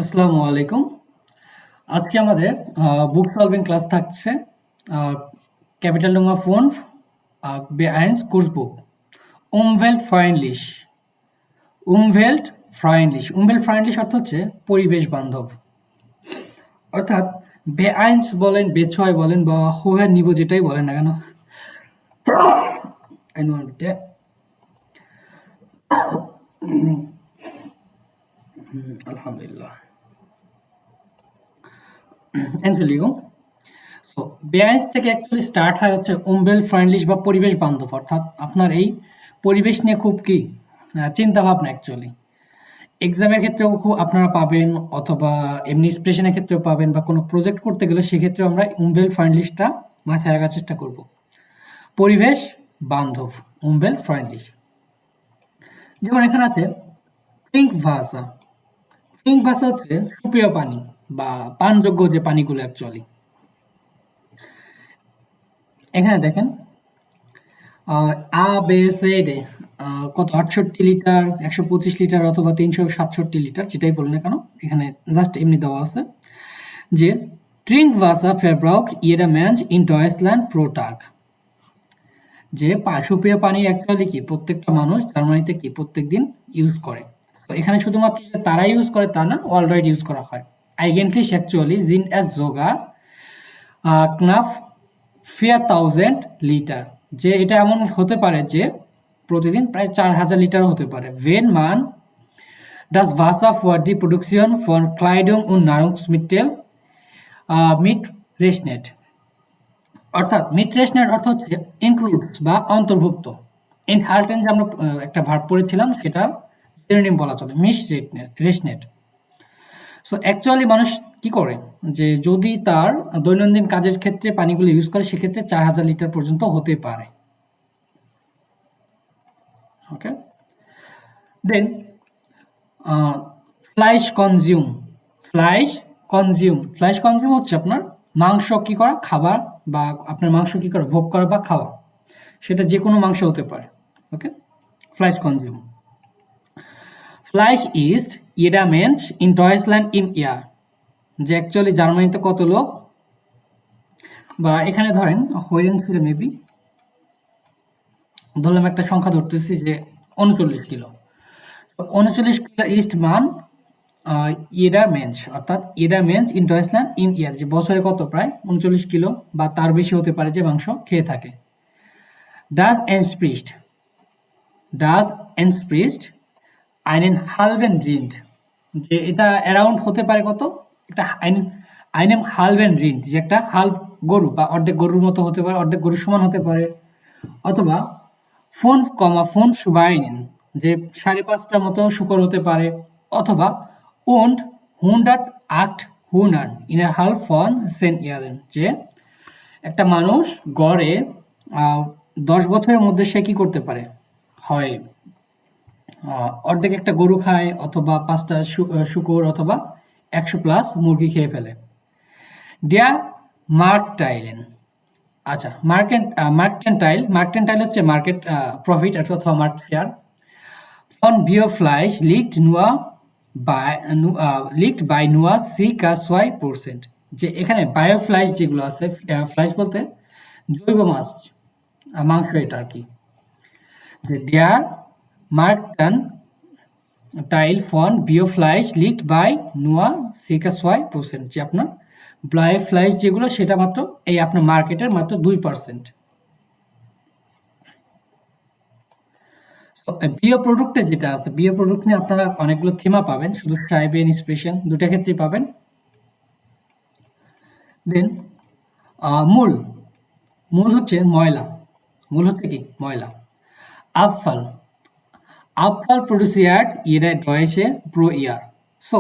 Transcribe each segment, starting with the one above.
আসসালামু আলাইকুম। আজকে আমাদের বুক সলভিং ক্লাস থাকছে। Capital Nummer 5, B1 Kursbuch. Umweltfreundlich. Umweltfreundlich অর্থ হচ্ছে পরিবেশ বান্ধব। অর্থাৎ B1 বলেন, B6 বলেন বা হোয়ার নিব যেটাই বলেন না কেন। Einen Moment bitte. Alhamdulillah. Entschuldigung. So বেআইনস থেকে অ্যাকচুয়ালি স্টার্ট হয় হচ্ছে উমবেল ফ্রেন্ডলিশ বা পরিবেশ বান্ধব, অর্থাৎ আপনার এই পরিবেশ নিয়ে খুব কি চিন্তা ভাবনা অ্যাকচুয়ালি এক্সামের ক্ষেত্রেও খুব আপনারা পাবেন, অথবা এমনি এক্সপ্রেশনের ক্ষেত্রেও পাবেন, বা কোনো প্রজেক্ট করতে গেলে সেক্ষেত্রে আমরা উমবেল ফ্রেন্ডলিশটা মাথায় রাখার চেষ্টা করব। পরিবেশ বান্ধব, উমবেল ফ্রেন্ডলিশ। যেমন এখানে আছে ট্রিঙ্ক ভাষা হচ্ছে সুপেয় পানি বা পানযোগ্য যে পানিগুলো অ্যাকচুয়ালি। এখানে দেখেন ABCD কত 68 লিটার, 125 লিটার অথবা 367 লিটার, যেটাই বলেন না কেন এখানে জাস্ট এমনি দেওয়া আছে যে Trinkwasser verbraucht jeder Mensch in Deutschland pro Tag, যে সুপেয় পানি অ্যাকচুয়ালি কি প্রত্যেকটা মানুষ জার্মানিতে কি প্রত্যেকদিন ইউজ করে। তো এখানে শুধুমাত্র যে তারা ইউজ করে তা না, অলরাইট ইউজ করা হয়। Eigentlich actually sind es sogar knapp 4000 litre, যে এটা এমন হতে পারে যে প্রতিদিন প্রায় 4000 লিটার হতে পারে। Wenn man das Wasser für die Produktion von Kleidung und Nahrungsmittel mitrechnet, অর্থাৎ মিটরেশনের অর্থ হচ্ছে ইনক্লুডস বা অন্তর্ভুক্ত। ইনহালটেন যে আমরা একটা ভার্ব পড়েছিলাম সেটা সিনোনিম বলা চলে, রেশনেট। সো অ্যাকচুয়ালি মানুষ কি করে যে যদি তার দৈনন্দিন কাজের ক্ষেত্রে পানিগুলো ইউজ করে সেক্ষেত্রে 4000 লিটার পর্যন্ত হতে পারে। ওকে, দেন ফ্লাইশ কনজিউম হচ্ছে আপনার মাংস কি করা, খাবার, বা আপনার মাংস কি করা, ভোগ করা বা খাওয়া, সেটা যে কোনো মাংস হতে পারে। ওকে, ফ্লাইশ কনজিউম। ফ্লাইশ ইস্ট jeder Mensch in Deutschland im Jahr, যে অ্যাকচুয়ালি জার্মানিতে কত লোক, বা এখানে ধরেন হোয়েন ফিরে মেবি ধরলাম একটা সংখ্যা ধরতেছি যে 39 কিলো। 39 কিলো ইস্ট মান ইয়েডার মেন্স, অর্থাৎ Yedder men's in Deutschland in ইয়ার, যে বছরে কত প্রায় 39 কিলো বা তার বেশি হতে পারে যে মাংস খেয়ে থাকে। ডাজ এন্সপ্রিস্ট einen halben Rind, যে এটা অ্যারাউন্ড হতে পারে কত, একটা einem halben Rind, যে একটা হালফ গরু বা অর্ধেক গরুর মতো হতে পারে, অর্ধেক গরুর সমান হতে পারে, অথবা 5,5 Schweinen, যে 5.5টার মতো শূকর হতে পারে, অথবা und 108 Hühnern innerhalb von 10 Jahren, যে একটা মানুষ গড়ে 10 বছরের মধ্যে সে কি করতে পারে, হয় অর্ধেক একটা গরু খায়, অথবা 5টা শূকর, অথবা 100+ মুরগি খেয়ে ফেলে। Der Markteilen, আচ্ছা মার্কেন্টাইল হচ্ছে মার্কেট প্রফিট অথবা market share. Von Biofleisch liegt bei nur ca. 2%, যে এখানে বায়োফ্লাইশ যেগুলো আছে, ফ্লাইশ বলতে জৈব মাংস এটা আর কি, যে der Marktanteil von Biofleisch liegt bei nur ca. 2%, যে আপনার বায়োফ্লাইশ যেগুলো সেটা মাত্র এই আপনার মার্কেটের মাত্র 2%। বিও প্রোডাক্টে যেটা আছে, বিও প্রোডাক্ট নিয়ে আপনারা অনেকগুলো থিমা পাবেন, শুধু ট্রাইবেন ইন্সপিরেশন দুটা ক্ষেত্রেই পাবেন। দেন মূল হচ্ছে ময়লা, মূল হচ্ছে কি ময়লা। আবফাল প্রডিউসিয়ার্ড ইয়েরা ডয়েছে প্রো ইয়ার, সো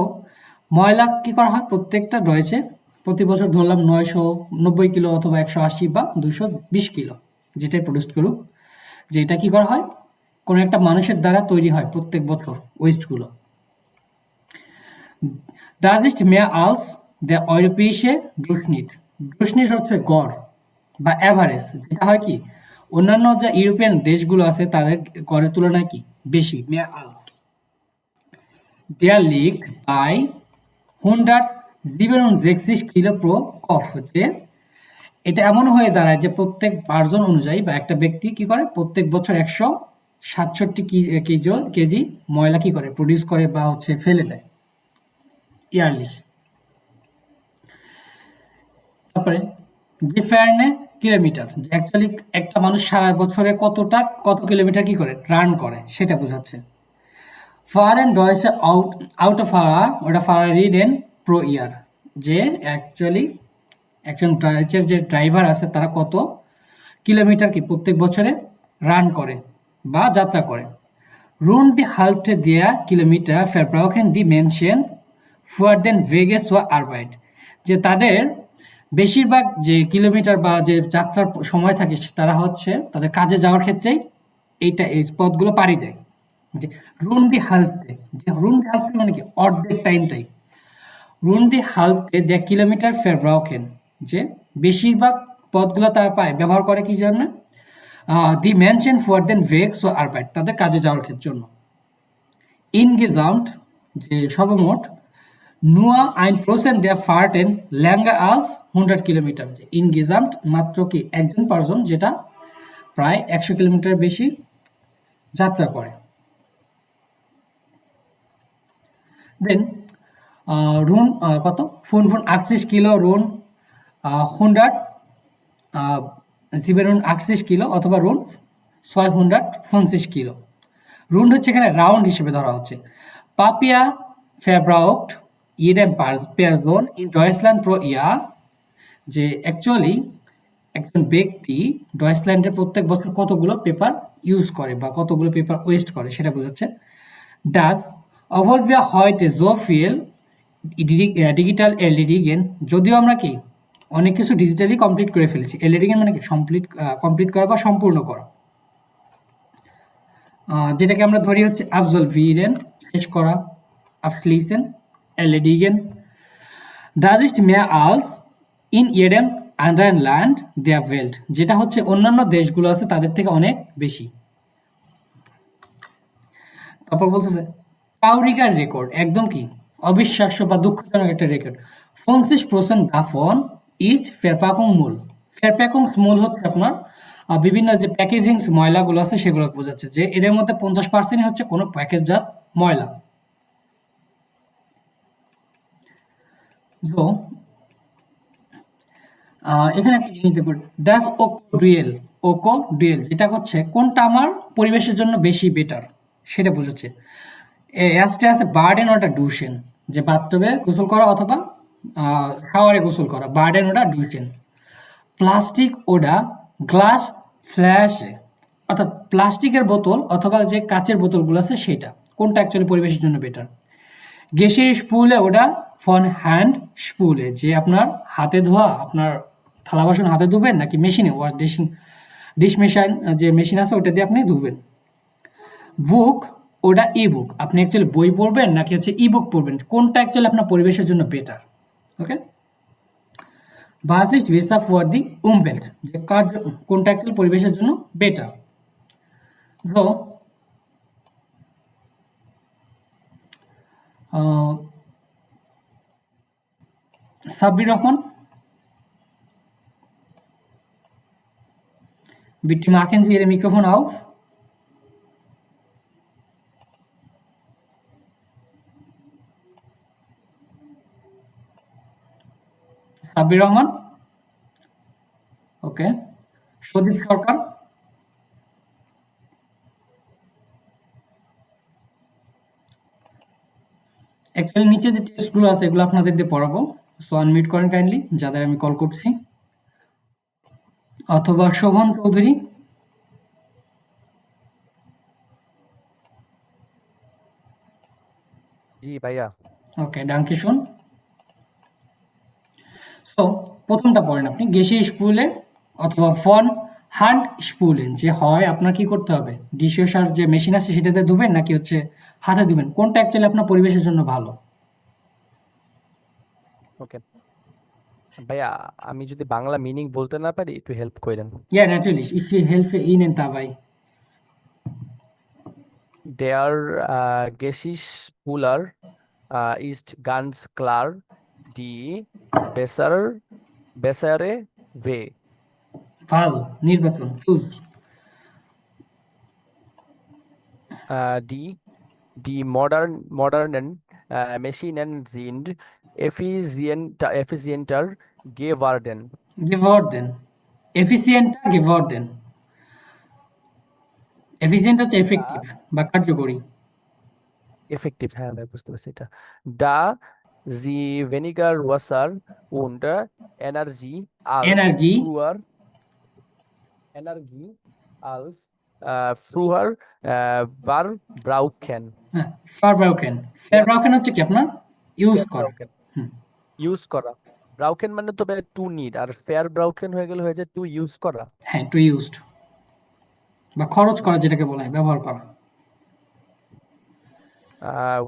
ময়লা কি করা হয় প্রত্যেকটা ডয়েছে প্রতি বছর ধরলাম 990 কিলো অথবা 180 বা 220 কিলো, যেটাই প্রডিউস করুক, যে এটা কি করা হয় কোনো একটা মানুষের দ্বারা তৈরি হয় প্রত্যেক বছর ওয়েস্টগুলো। Das ist mehr als der europäische Durchschnitt, হচ্ছে গড় বা অ্যাভারেজ, যেটা হয় কি অন্যান্য যে ইউরোপিয়ান দেশগুলো আছে তাদের গড়ের তুলনায় কি বেশি। mehr als der liegt bei 167 কিলো প্রো কফ হচ্ছে এটা এমন হয়ে দাঁড়ায় যে প্রত্যেক পার্সন অনুযায়ী বা একটা ব্যক্তি কি করে প্রত্যেক বছর 167 কেজি ময়লা কি করে প্রডিউস করে বা হচ্ছে ফেলে দেয় ইয়ারলি। তারপরে ডিফারেন্ট কিলোমিটার যে অ্যাকচুয়ালি একটা মানুষ সারা বছরে কত কিলোমিটার কি করে রান করে সেটা বোঝাচ্ছে। ফারেন ডয়েসে আউট অফ আওয়ার ওটা ফারারিডেন প্রো ইয়ার যে অ্যাকচুয়ালি একজন যে ড্রাইভার আছে তারা কত কিলোমিটার কি প্রত্যেক বছরে রান করে বা যাত্রা করে। Rund die Hälfte der Kilometer verbrauchen die Menschen für den Weges- zur Arbeit যে তাদের বেশিরভাগ যে কিলোমিটার বা যে যাত্রার সময় থাকে তারা হচ্ছে তাদের কাজে যাওয়ার ক্ষেত্রেই এই পথগুলো পাড়ি দেয়। যে রুন দি হালতে যে রুন দি হালতে মানে কি অর্ধেক টাইমটাই রুন দি হালতে দেয়া কিলোমিটার ফেব্রাউকেন যে বেশিরভাগ পথগুলো তারা পায় ব্যবহার করে কি জন্য দি মেনশন ফর দেন ভেগস ও আরবাইট তাদের কাজে যাওয়ার জন্য। ইনগেজাম্ট যে সর্বমোট নুয়া আইন প্রসেন দেয়া ফার্টেন ল্যাঙ্গা আলস 100 কিলোমিটার যে ইনগেজাম্ট মাত্র কি একজন পার্সন যেটা প্রায় 100 কিলোমিটার বেশি যাত্রা করে। দেন রুন কত ফুন 38 কিলো রুন 137 কিলো অথবা রুন 650 কিলো। রুন হচ্ছে এখানে রাউন্ড হিসেবে ধরা হচ্ছে। Papiya ফেব্রাউক্ট Eden পেয়ারজন in Deutschland pro ইয়া যে অ্যাকচুয়ালি একজন ব্যক্তি ডয়েসল্যান্ডে প্রত্যেক বছর কতগুলো পেপার ইউজ করে বা কতগুলো পেপার ওয়েস্ট করে সেটা বোঝাচ্ছে। ডাস obwohl wir heute so viel ডিজিটাল এরলেডিগেন যদিও আমরা কি অনেক কিছু ডিজিটালি কমপ্লিট করে ফেলেছি এরলেডিগেন মানে কি কমপ্লিট করা বা সম্পূর্ণ করা যেটাকে আমরা ধরি হচ্ছে absolvieren শেষ করা abschließen erledigen das ist mehr als in jedem anderen Land der Welt যেটা হচ্ছে অন্যান্য দেশগুলো আছে তাদের থেকে অনেক বেশি। তারপর বলতেছে কাউরিকার রেকর্ড একদম কি অবিশ্বাস্য বা দুঃখজনক একটা record 50% davon ist Verpackungsmüll Verpackungsmüll হচ্ছে আপনার বিভিন্ন যে প্যাকেজিং ময়লাগুলো আছে সেগুলো বোঝাচ্ছে যে এদের মধ্যে 50% হচ্ছে কোনো প্যাকেজজাত ময়লা। তো এখানে একটা জিনিস দেখুন ডাস ওকো ডুয়েল যেটা হচ্ছে কোনটা আমার পরিবেশের জন্য বেশি বেটার সেটা বোঝাচ্ছে। অ্যাস্টে আছে বার্ডেন ওটা ডুশেন যে বাথটবে গোসল করা অথবা শাওয়ারে গোসল করা বার্ডেন ওটা ডুশেন। প্লাস্টিক ওটা গ্লাস ফ্ল্যাশে অর্থাৎ প্লাস্টিকের বোতল অথবা যে কাচের বোতলগুলো আছে সেটা কোনটা অ্যাকচুয়ালি পরিবেশের জন্য বেটার। গ্যাসের স্পুলে ওটা ফন হ্যান্ড স্পুলে যে আপনার হাতে ধোয়া আপনার থালা বাসন হাতে ধুবেন নাকি মেশিনে ডিশ মেশিন যে মেশিন আছে ওটা দিয়ে আপনি ধুবেন। বুক ওটা ই বুক আপনি অ্যাকচুয়ালি বই পড়বেন নাকি হচ্ছে ই বুক পড়বেন কোনটা অ্যাকচুয়ালি আপনার পরিবেশের জন্য বেটার। ওকে বাসিস্ট বেসা ফর দি উমবেল্ট যে কোনটা অ্যাকচুয়ালি পরিবেশের জন্য বেটার। তো Sabbir Rahman bitte machen Sie Ihr Mikrofon auf. Sabbir Rahman okay Sadip Sarkar actually নিচে যে টেস্টগুলো আছে এগুলো আপনাদের দিয়ে পড়াবো সো আনমিউট করেন কাইন্ডলি যাদের আমি কল করছি অথবা শোভন চৌধুরী জি ভাইয়া ওকে ডাঙ্কি শুন। সো প্রথমটা পড়েন আপনি গেসে স্পুলে অথবা ফন হ্যান্ড স্পুলেন যে হয় আপনার কি করতে হবে ডিশওয়াশার যে মেশিন আছে সেটাতে ধুবেন নাকি হচ্ছে হাতে ধুবেন কোনটা অ্যাকচুয়ালি আপনার পরিবেশের জন্য ভালো। ওকে ভাইয়া আমি যদি বাংলা মিনিং বলতে না পারি একটু হেল্প করেন। Ja, natürlich. Ich helfe Ihnen dabei. Der Geschirrspüler ist ganz klar die bessere Weg. ভাল, নির্বাচন, choose. Die modernen Maschinen sind effizienter geworden. geworden, এফিসিয়েন্টটা geworden, efficient হচ্ছে এফেক্টিভ বা কার্যকরী। Effektiv, হ্যাঁ ভাই বুঝতে পারছি এটা। Da sie weniger Wasser und Energie als energy, früher Energie als früher verbrauchen. হ্যাঁ, ফারব্রাউকেন, Ja, ফারব্রাউকেন হচ্ছে কি আপনার ইউজ করা। verbrauchen. হুম, ইউজ করা। ব্রাউকেন মানে তো টু নিড, আর ফেয়ার ব্রাউকেন হয়ে গেলে হয়ে যায় টু ইউজ করা। হ্যাঁ, টু ইউজড বা খরচ করা যেটাকে বলা হয়, ব্যবহার করা।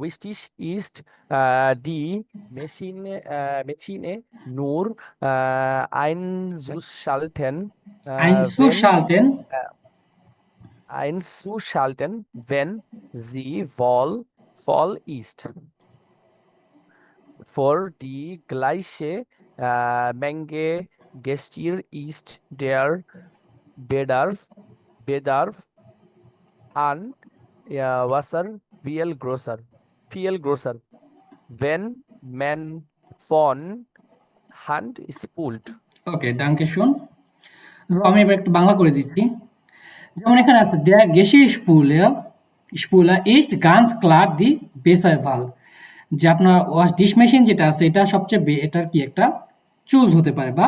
Wichtig ist die Maschine nur einzuschalten, einzuschalten, wenn sie voll ist. Für die gleiche Menge Gestir ist der Bedarf an Wasser viel größer, wenn man von Hand spült. ওকে, ডাঙ্কে শুন। আমি এবার একটু বাংলা করে দিচ্ছি। যেমন এখানে আছে der Geschirrspüler ist ganz klar die bessere Wahl, যে আপনার ওয়াশ ডিশ মেশিন যেটা আছে এটা সবচেয়ে এটার কি একটা চুজ হতে পারে বা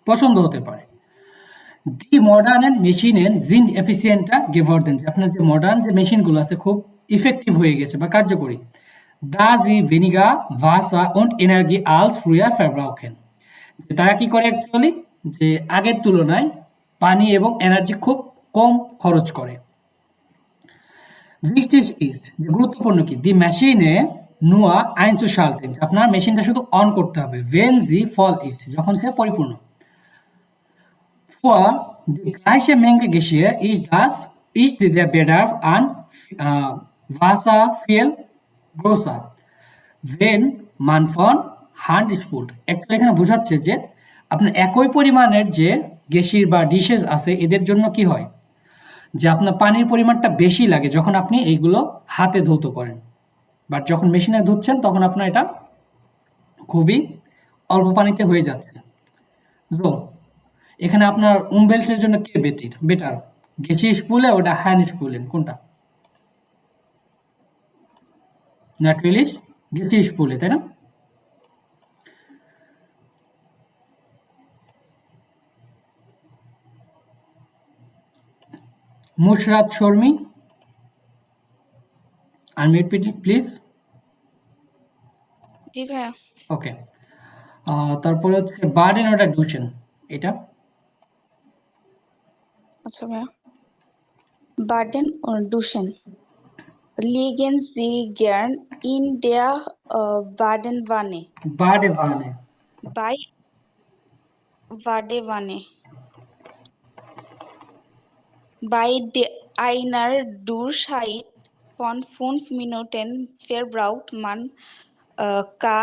পছন্দ হতে পারে। দি মডার্ন মেশিনের জিন্ড এফিসিয়েন্টটা geworden, যে আপনার যে মডার্ন যে মেশিনগুলো আছে খুব ইফেক্টিভ হয়ে গেছে বা কার্যকরী। দা জি ভেনিগা ভাসা und Energie als früher verbrauchen, যে তারা কি করে অ্যাকচুয়ালি, যে আগের তুলনায় পানি এবং এনার্জি খুব কম খরচ করে। Wichtig ist, যে গুরুত্বপূর্ণ কি, দি মেশিনে নুয়া einzuschalten, আপনার মেশিনটা শুধু অন করতে হবে, when sie voll ist, যখন সে পরিপূর্ণ। For die gleiche Menge Geschirr ist der Bedarf an Wasser viel größer, when man von Hand spült। Actually এখানে বোঝাচ্ছে যে আপনার একই পরিমাণের যে গেশির বা ডিশেস আছে এদের জন্য কি হয়, যে আপনার পানির পরিমাণটা বেশি লাগে যখন আপনি এইগুলো হাতে ধৌত করেন, বাট যখন মেশিনে ধুচ্ছেন তখন আপনার এটা খুবই অল্প পানিতে হয়ে যাচ্ছে। সো এখানে আপনার উমবেল্টের জন্য কে বেটার, গেছি স্পুলে ওটা হ্যান্ড স্পুলেন, কোনটা? ন্যাটুরালিস্ট গেছি স্পুলে, তাই না? Mushrat Sharmi, unmute please. জি ভাইয়া। ওকে, তারপরে হচ্ছে বার্ডেন ওটা ডুশন, এটা আচ্ছা ভাইয়া। Baden und Duschen liegen sie gern in der Badewanne. বার্ডেভানে, Bei Badewanne. Bei einer Durchzeit von 5 Minuten verbraucht man ca.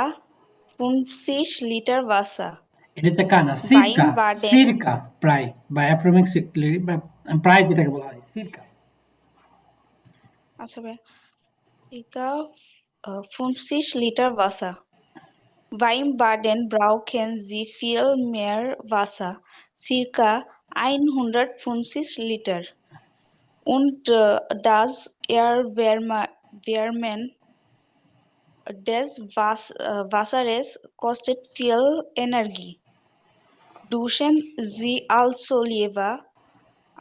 50 Liter Wasser. এটা হচ্ছে কানা, Beim সিরকা, Baden সিরকা প্রায় বা অ্যাপ্রক্সিমেটলি বা প্রায় যেটাকে বলা হয় সিরকা। আচ্ছা ভাইয়া, ca. 50 Liter Wasser. Beim Baden brauchen Sie viel mehr Wasser, circa 150 Liter. Und das Erwärmen des Wassers kostet viel Energie. Duschen Sie also lieber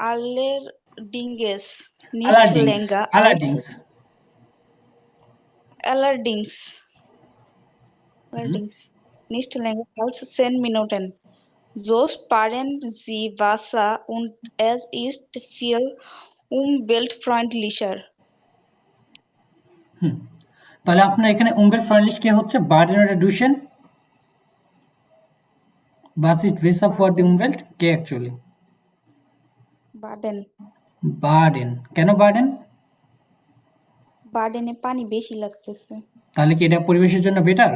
allerdings nicht länger als allerdings nicht länger als 10 Minuten. So sparen Sie Wasser und es ist viel umweltfreundlicher. তাহলে আপনার এখানে উমবেল friendly কে হচ্ছে বার্ডেন ওটা ডুশন, বাস ইজ বেসার ফর দি উমবেল্ট কে অ্যাকচুয়ালি? Baden. বার্ডেন, কেন বার্ডেন? বার্ডেনে পানি বেশি লাগতেছে। তাহলে কি এটা পরিবেশের জন্য বেটার?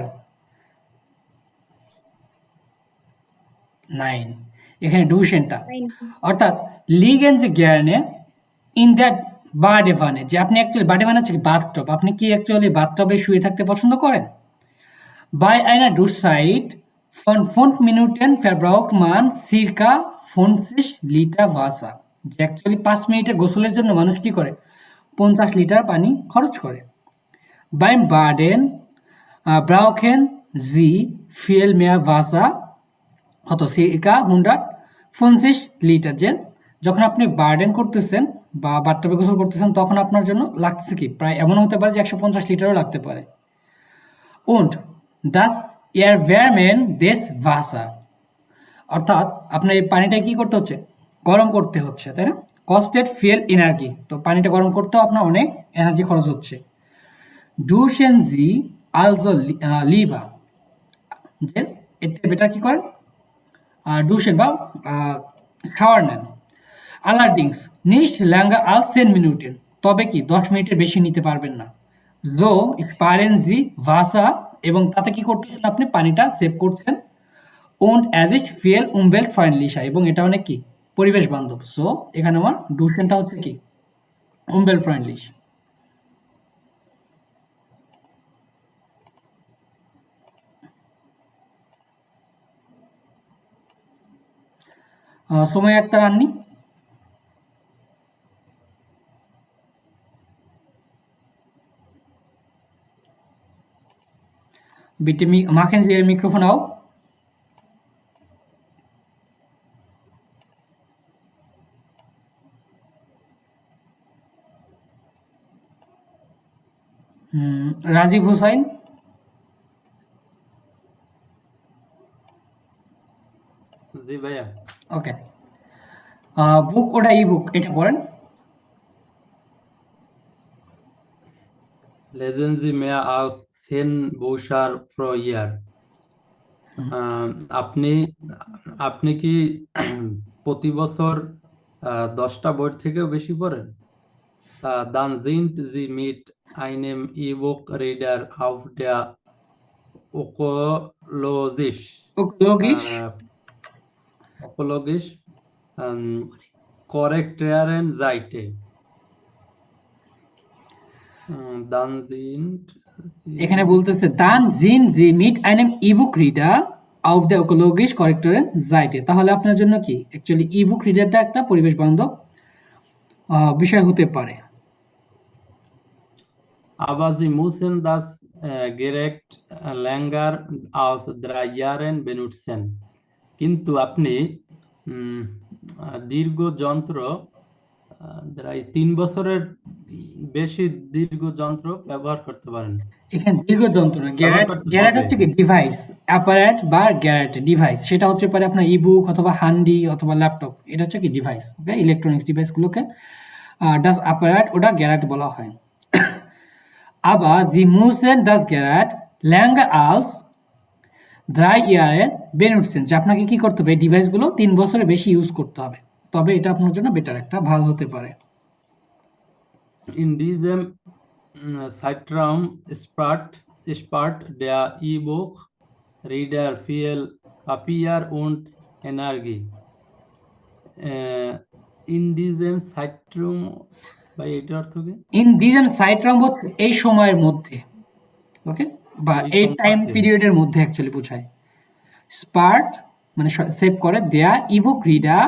9 এখানে ডুশেনটা, অর্থাৎ লিগেন যে জ্ঞানে ইন দ্যাট বাডেভানে, যে আপনি অ্যাকচুয়ালি বাডেভান হচ্ছে কি বাথটব, আপনি কি অ্যাকচুয়ালি বাথটবে শুয়ে থাকতে পছন্দ করেন? Bei einer Duschzeit von 5 Minuten verbraucht man circa 50 litre Wasser, যে অ্যাকচুয়ালি 5 মিনিটের গোসলের জন্য মানুষ কি করে? 50 লিটার পানি খরচ করে। Beim Baden brauchen Sie viel mehr Wasser, কত? circa 150 litre. যে যখন আপনি বার্ডেন করতেছেন বা বাথটবে গোসল করতেছেন তখন আপনার জন্য লাগতেছে কি? প্রায় এমন হতে পারে যে 150 লিটারও লাগতে পারে। Und das Erwärmen des Wasser, অর্থাৎ আপনার এই পানিটা কি করতে হচ্ছে? গরম করতে হচ্ছে, তাই না? কস্টেড ফুয়েল এনার্জি, তো পানিটা গরম করতেও আপনার অনেক এনার্জি খরচ হচ্ছে। Duschen Sie also lieber, যে এতে বেটার কি করেন? duschen বা শাওয়ার নেন। Allerdings nicht länger als 10 Minuten, তবে কি 10 মিনিটের বেশি নিতে পারবেন না। So sparen Sie Wasser, এবং তাতে কি করতেছেন? আপনি পানিটা সেভ করছেন। Und es ist viel umweltfreundlicher, এবং এটা অনেক কি পরিবেশ বান্ধব। সো এখানে আমার ডুশেনটা হচ্ছে কি umweltfreundlich। সময় আক্তার আন্নি, bitte machen Sie Ihr Mikrofon auf. Rajib Hussain, জি ভাইয়া। ওকে। বুক ওটা ই বুক, এটা পড়েন। Lesen Sie mehr als 10 Bücher pro Jahr. আপনি আপনি কি প্রতি বছর 10টা বই থেকেও বেশি পড়েন? Dann sind Sie mit einem E-Book-Reader auf der ökologisch korrekten Seite. Dann sind এখানে বলতেছে dann sind Sie mit einem E-Book Reader auf der ökologisch korrekten Seite, তাহলে আপনার জন্য কি অ্যাকচুয়ালি ই-বুক রিডারটা একটা পরিবেশ বান্ধব বিষয় হতে পারে। Aber Sie müssen das Gerät länger als 3 Jahren benutzen. কিন্তু আপনি দীর্ঘ যন্ত্র 3 বছরের বেশি দীর্ঘ যন্ত্র ব্যবহার করতে পারেন। এখানে দীর্ঘ যন্ত্র না, গ্যারেট হচ্ছে কি ডিভাইস, অ্যাপারেট বা গ্যারেট ডিভাইস, সেটা হচ্ছে পারে আপনার ইবুক অথবা হান্ডি অথবা ল্যাপটপ, এটা হচ্ছে কি ডিভাইস। ওকে, electronics ডিভাইসগুলোকে das Apparat oder Gerät বলা হয়। Aber Sie müssen das Gerät länger als 3 Jahre benutzen, যে আপনাকে কি করতে হবে? ডিভাইসগুলো 3 বছরের বেশি ইউজ করতে হবে, তবে এটা আপনার জন্য বেটার একটা ভালো হতে পারে। In diesem Zeitraum spart der E-Book-Reader viel Papier und Energie. In diesem Zeitraum, by এটার অর্থ কি? In diesem Zeitraum হচ্ছে এই সময়ের মধ্যে, ওকে, বা এই টাইম পিরিয়ডের মধ্যে অ্যাকচুয়ালি বোঝায়। স্পার্ট মানে সেভ করে, দেয়া ইবুক রিডার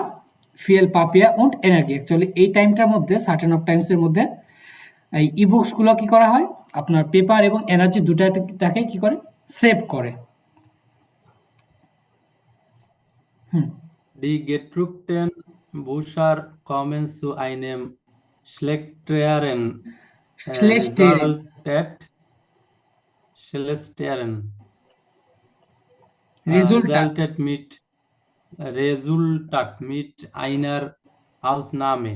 ফিয়েল পাপিয়া উন্ড এনার্জি, অ্যাকচুয়ালি এই টাইমটার মধ্যে সার্টেন অফ টাইমসের মধ্যে এই ইবুকসগুলো কি করা হয়? আপনার পেপার এবং এনার্জি দুটাকে কি করে? সেভ করে। Die gedruckten Bücher kommen zu einem schlechteren Resultat mit einer Ausnahme.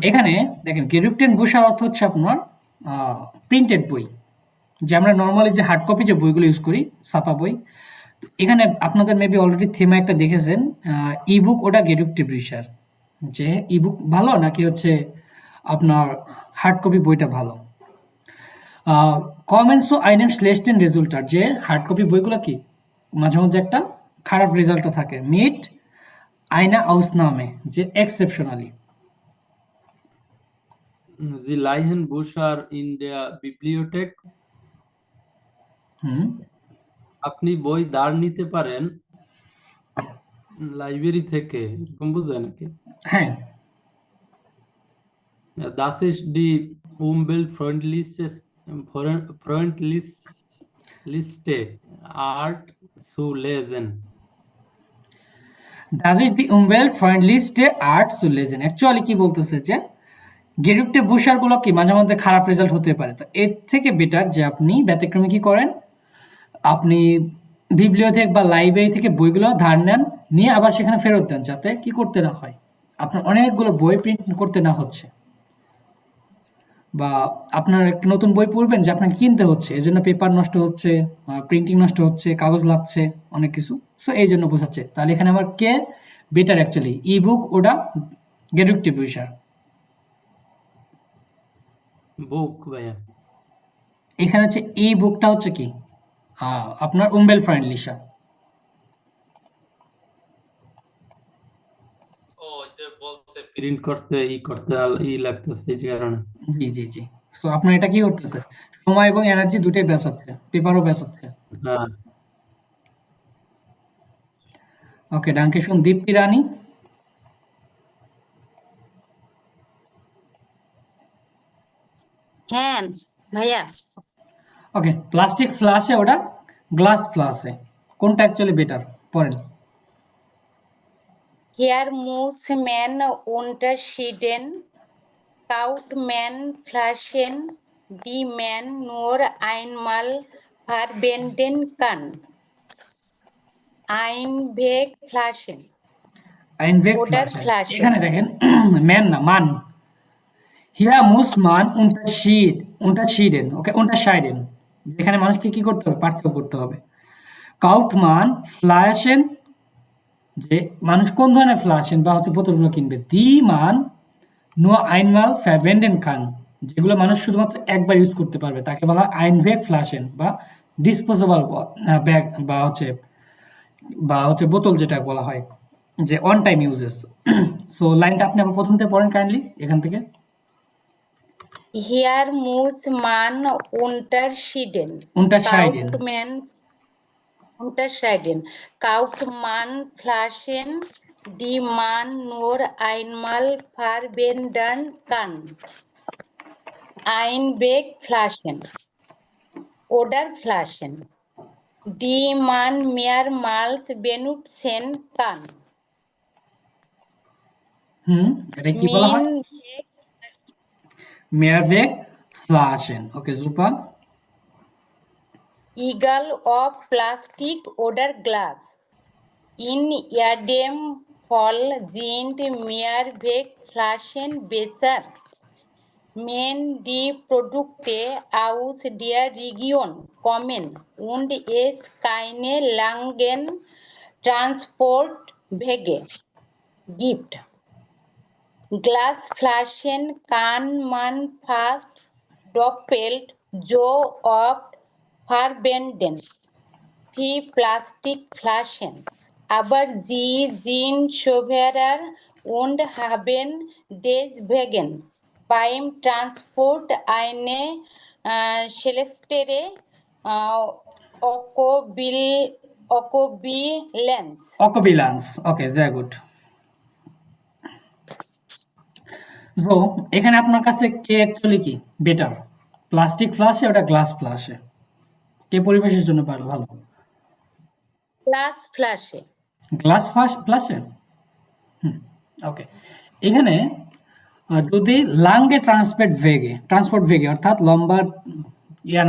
এখানে দেখেন গেডুকটেন বুশার অর্থ হচ্ছে আপনার প্রিন্টেড বই, যে আমরা নর্মালি যে হার্ড কপি যে বইগুলো ইউজ করি, ছাপা বই। এখানে আপনাদের মেবি অলরেডি থিমা একটা দেখেছেন, ইবুক ওটা গেডুকটিভ বুশার, যে ইবুক ভালো নাকি হচ্ছে আপনার হার্ড কপি বইটা ভালো। কমেন্টস ও আইনেম শ্লেস্টেন রেজাল্টার, যে হার্ড কপি বইগুলো কি মাঝে মধ্যে একটা খারাপ রেজাল্টও থাকে। মিট আইনা আউসনামে, যে exceptionally. Sie leihen Bücher in der Bibliothek. হুম, আপনি বই ধার নিতে পারেন লাইব্রেরি থেকে, এরকম বোঝায় নাকি? হ্যাঁ। Das ist die umweltfreundlichste Art zu lesen. Does it the umwelt freundlichste Art zu lesen, actually কি বলতেছে যে গেরুকটে বুশারগুলো কি মাঝে মধ্যে খারাপ রেজাল্ট হতে পারে, তো এর থেকে বেটার যে আপনি ব্যতিক্রমে কি করেন, আপনি বিবলিওথেক বা লাইব্রেরি থেকে বইগুলো ধার নেন, নিয়ে আবার সেখানে ফেরত দেন, যাতে কি করতে না হয়, আপনার অনেকগুলো বই প্রিন্ট করতে না হচ্ছে, বা আপনার একটা নতুন বই পড়বেন যে আপনাকে কিনতে হচ্ছে, এই জন্য পেপার নষ্ট হচ্ছে, প্রিন্টিং নষ্ট হচ্ছে, কাগজ লাগছে, অনেক কিছু। সো এই জন্য বোঝাচ্ছে। তাহলে এখানে আমার কে বেটার অ্যাকচুয়ালি, ই বুক ওটা গেরুকটে বুশার। বুক ভাইয়া। এখানে হচ্ছে ই বুকটা হচ্ছে কি আপনার উম্বেল ফ্রেন্ডলিশা। ও যে বলছে প্রিন্ট করতে করতে লাগতেছে এই কারণে। জি জি জি। সো আপনার এটা কি করতেছে, সময় এবং এনার্জি দুটোই বাঁচাচ্ছে, পেপারও বাঁচাচ্ছে। হ্যাঁ। ওকে, ডাঙ্কে শুন দীপ্তি রানী। হ্যাঁ ভাইয়া, ওকে, প্লাস্টিক ফ্লাশে ওটা গ্লাস ফ্লাশে, কোনটা অ্যাকচুয়ালি বেটার পড়েন। hier muss man unterschieden kaut man Flaschen, die man nur einmal verwenden kann. Einwegflaschen আইনভেগ oder ফ্লাশে, Flaschen. এখানে দেখেন ম্যান না মান। হিয়া মুস মান unterschieden, ওকে unterscheiden, যেখানে মানুষকে কি করতে হবে, পার্থক্য করতে হবে। কাউট মান ফ্লাশেন, যে মানুষ কোন ধরনের ফ্লাশেন বা হচ্ছে বোতলগুলো কিনবে। দি মান নো আইনমাল ফ্যাবেন্ডেন খান, যেগুলো মানুষ শুধুমাত্র একবার ইউজ করতে পারবে, তাকে বলা হয় আইনভেগ ফ্লাশেন বা ডিসপোজেবল ব্যাগ বা হচ্ছে বোতল, যেটা বলা হয় যে অন টাইম ইউজেস। সো লাইনটা আপনি আবার প্রথম থেকে পড়েন কাইন্ডলি এখান থেকে। Hier muss man unterschieden Unterscheiden. Kauft man Flaschen, die man nur einmal verwenden kann. Einwegflaschen oder Flaschen, die man mehrmals benutzen kann. এটা কি বলা হয়? Min- মেয়ারভেগ ফ্লাশেন। Okay super. Egal ob Plastik oder Glas. In jedem Fall sind Mehrwegflaschen besser. Wenn die Produkte aus der Region kommen und es keine langen Transportwege gibt. Glasflaschen kann man fast doppelt so oft verwenden wie Plastikflaschen, aber sie sind schwerer und haben deswegen beim Transport eine schlechtere Ökobilanz. অকোবিলান্স। Okay very good. So এখানে আপনার কাছে কে actually কি better, প্লাস্টিক ফ্লাশে ওটা গ্লাস ফ্লাশে, কে পরিবেশের জন্য ভালো? Glasflasche. গ্লাস ফ্লাশে। ওকে, এখানে যদি লাঙ্গে ট্রান্সপোর্ট ভেগে অর্থাৎ লম্বা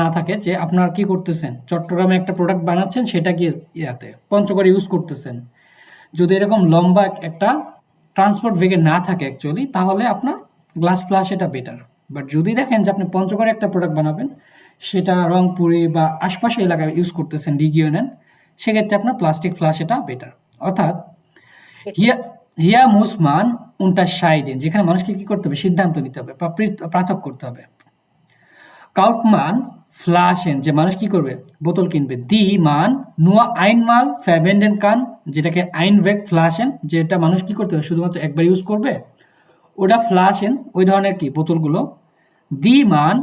না থাকে, যে আপনার কি করতেছেন, চট্টগ্রামে একটা প্রোডাক্ট বানাচ্ছেন, সেটা কি ইয়াতে পঞ্চগড়ে ইউজ করতেছেন, যদি এরকম লম্বা একটা ট্রান্সপোর্ট ভেগে না থাকে অ্যাকচুয়ালি, তাহলে আপনার গ্লাস ফ্লাশ এটা বেটার। বাট যদি দেখেন যে আপনি পঞ্চগড়ে একটা প্রোডাক্ট বানাবেন, সেটা রংপুরে বা আশপাশে এলাকায় ইউজ করতেছেন রিগিওনেন, সেক্ষেত্রে আপনার প্লাস্টিক ফ্লাশ এটা বেটার। অর্থাৎ হিয়া মুসমান unterscheiden, যেখানে মানুষকে কি করতে হবে, সিদ্ধান্ত নিতে হবে বা পার্থক্য করতে হবে। কাউফমান ফ্লাশেন, যে মানুষ কি করবে, বোতল কিনবে। দি মান নুয়া আইনমাল ফ্যাবেন্ডেন কান, যেটাকে আইনভেক ফ্লাশেন, যেটা মানুষ কি করতে হবে, শুধুমাত্র একবার ইউজ করবে, ওটা ফ্লাশেন, ওই ধরনের কি বোতলগুলো। দি মান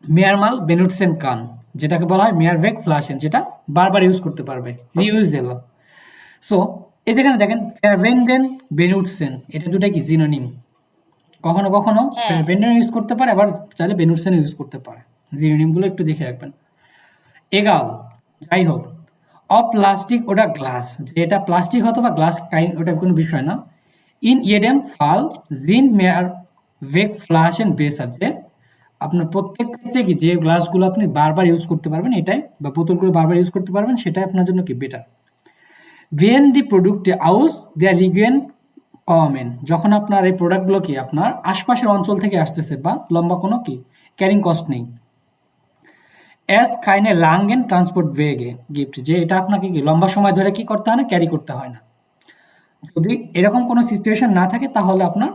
মেয়ারমাল বেনুটসেন কান, যেটাকে বলা হয় মেয়ারভেক ফ্লাশেন, যেটা বারবার ইউজ করতে পারবে, রিউজেবল। সো এই যেখানে দেখেন ফ্যাবেন্ডেন বেনুটসেন, এটা দুটাই কি জিনোনিম। কখনো কখনো হ্যাঁ ফ্যাবেন্ডেন ইউজ করতে পারে, আবার চাইলে বেনুটসেন ইউজ করতে পারে। জিনোনিমগুলো একটু দেখে রাখবেন। এগাল, যাই হোক। অপ্লাস্টিক, ওটা গ্লাস, যেটা প্লাস্টিক হতো বা গ্লাস ওটা কোনো বিষয় না। ইন ইয়েডেম ফাল জিন মেয়ার ভেক ফ্লাশেন বেসার, যে আপনার প্রত্যেক ক্ষেত্রে কি যে গ্লাসগুলো আপনি বারবার ইউজ করতে পারবেন, এটাই, বা বোতলগুলো বারবার ইউজ করতে পারবেন, সেটাই আপনার জন্য কি বেটার। ভেন দি প্রোডাক্ট আউস দেয়ার রিগেন কমেন, যখন আপনার এই প্রোডাক্টগুলো কি আপনার আশপাশের অঞ্চল থেকে আসতেছে বা লম্বা কোনো কি ক্যারিং কস্ট নেই। এস কাইনে লাঙ্গেন ট্রান্সপোর্ট ওয়েগে গিফট, যে এটা আপনাকে কি লম্বা সময় ধরে কি করতে হয় না, ক্যারি করতে হয় না। যদি এরকম কোনো সিচুয়েশন না থাকে তাহলে আপনার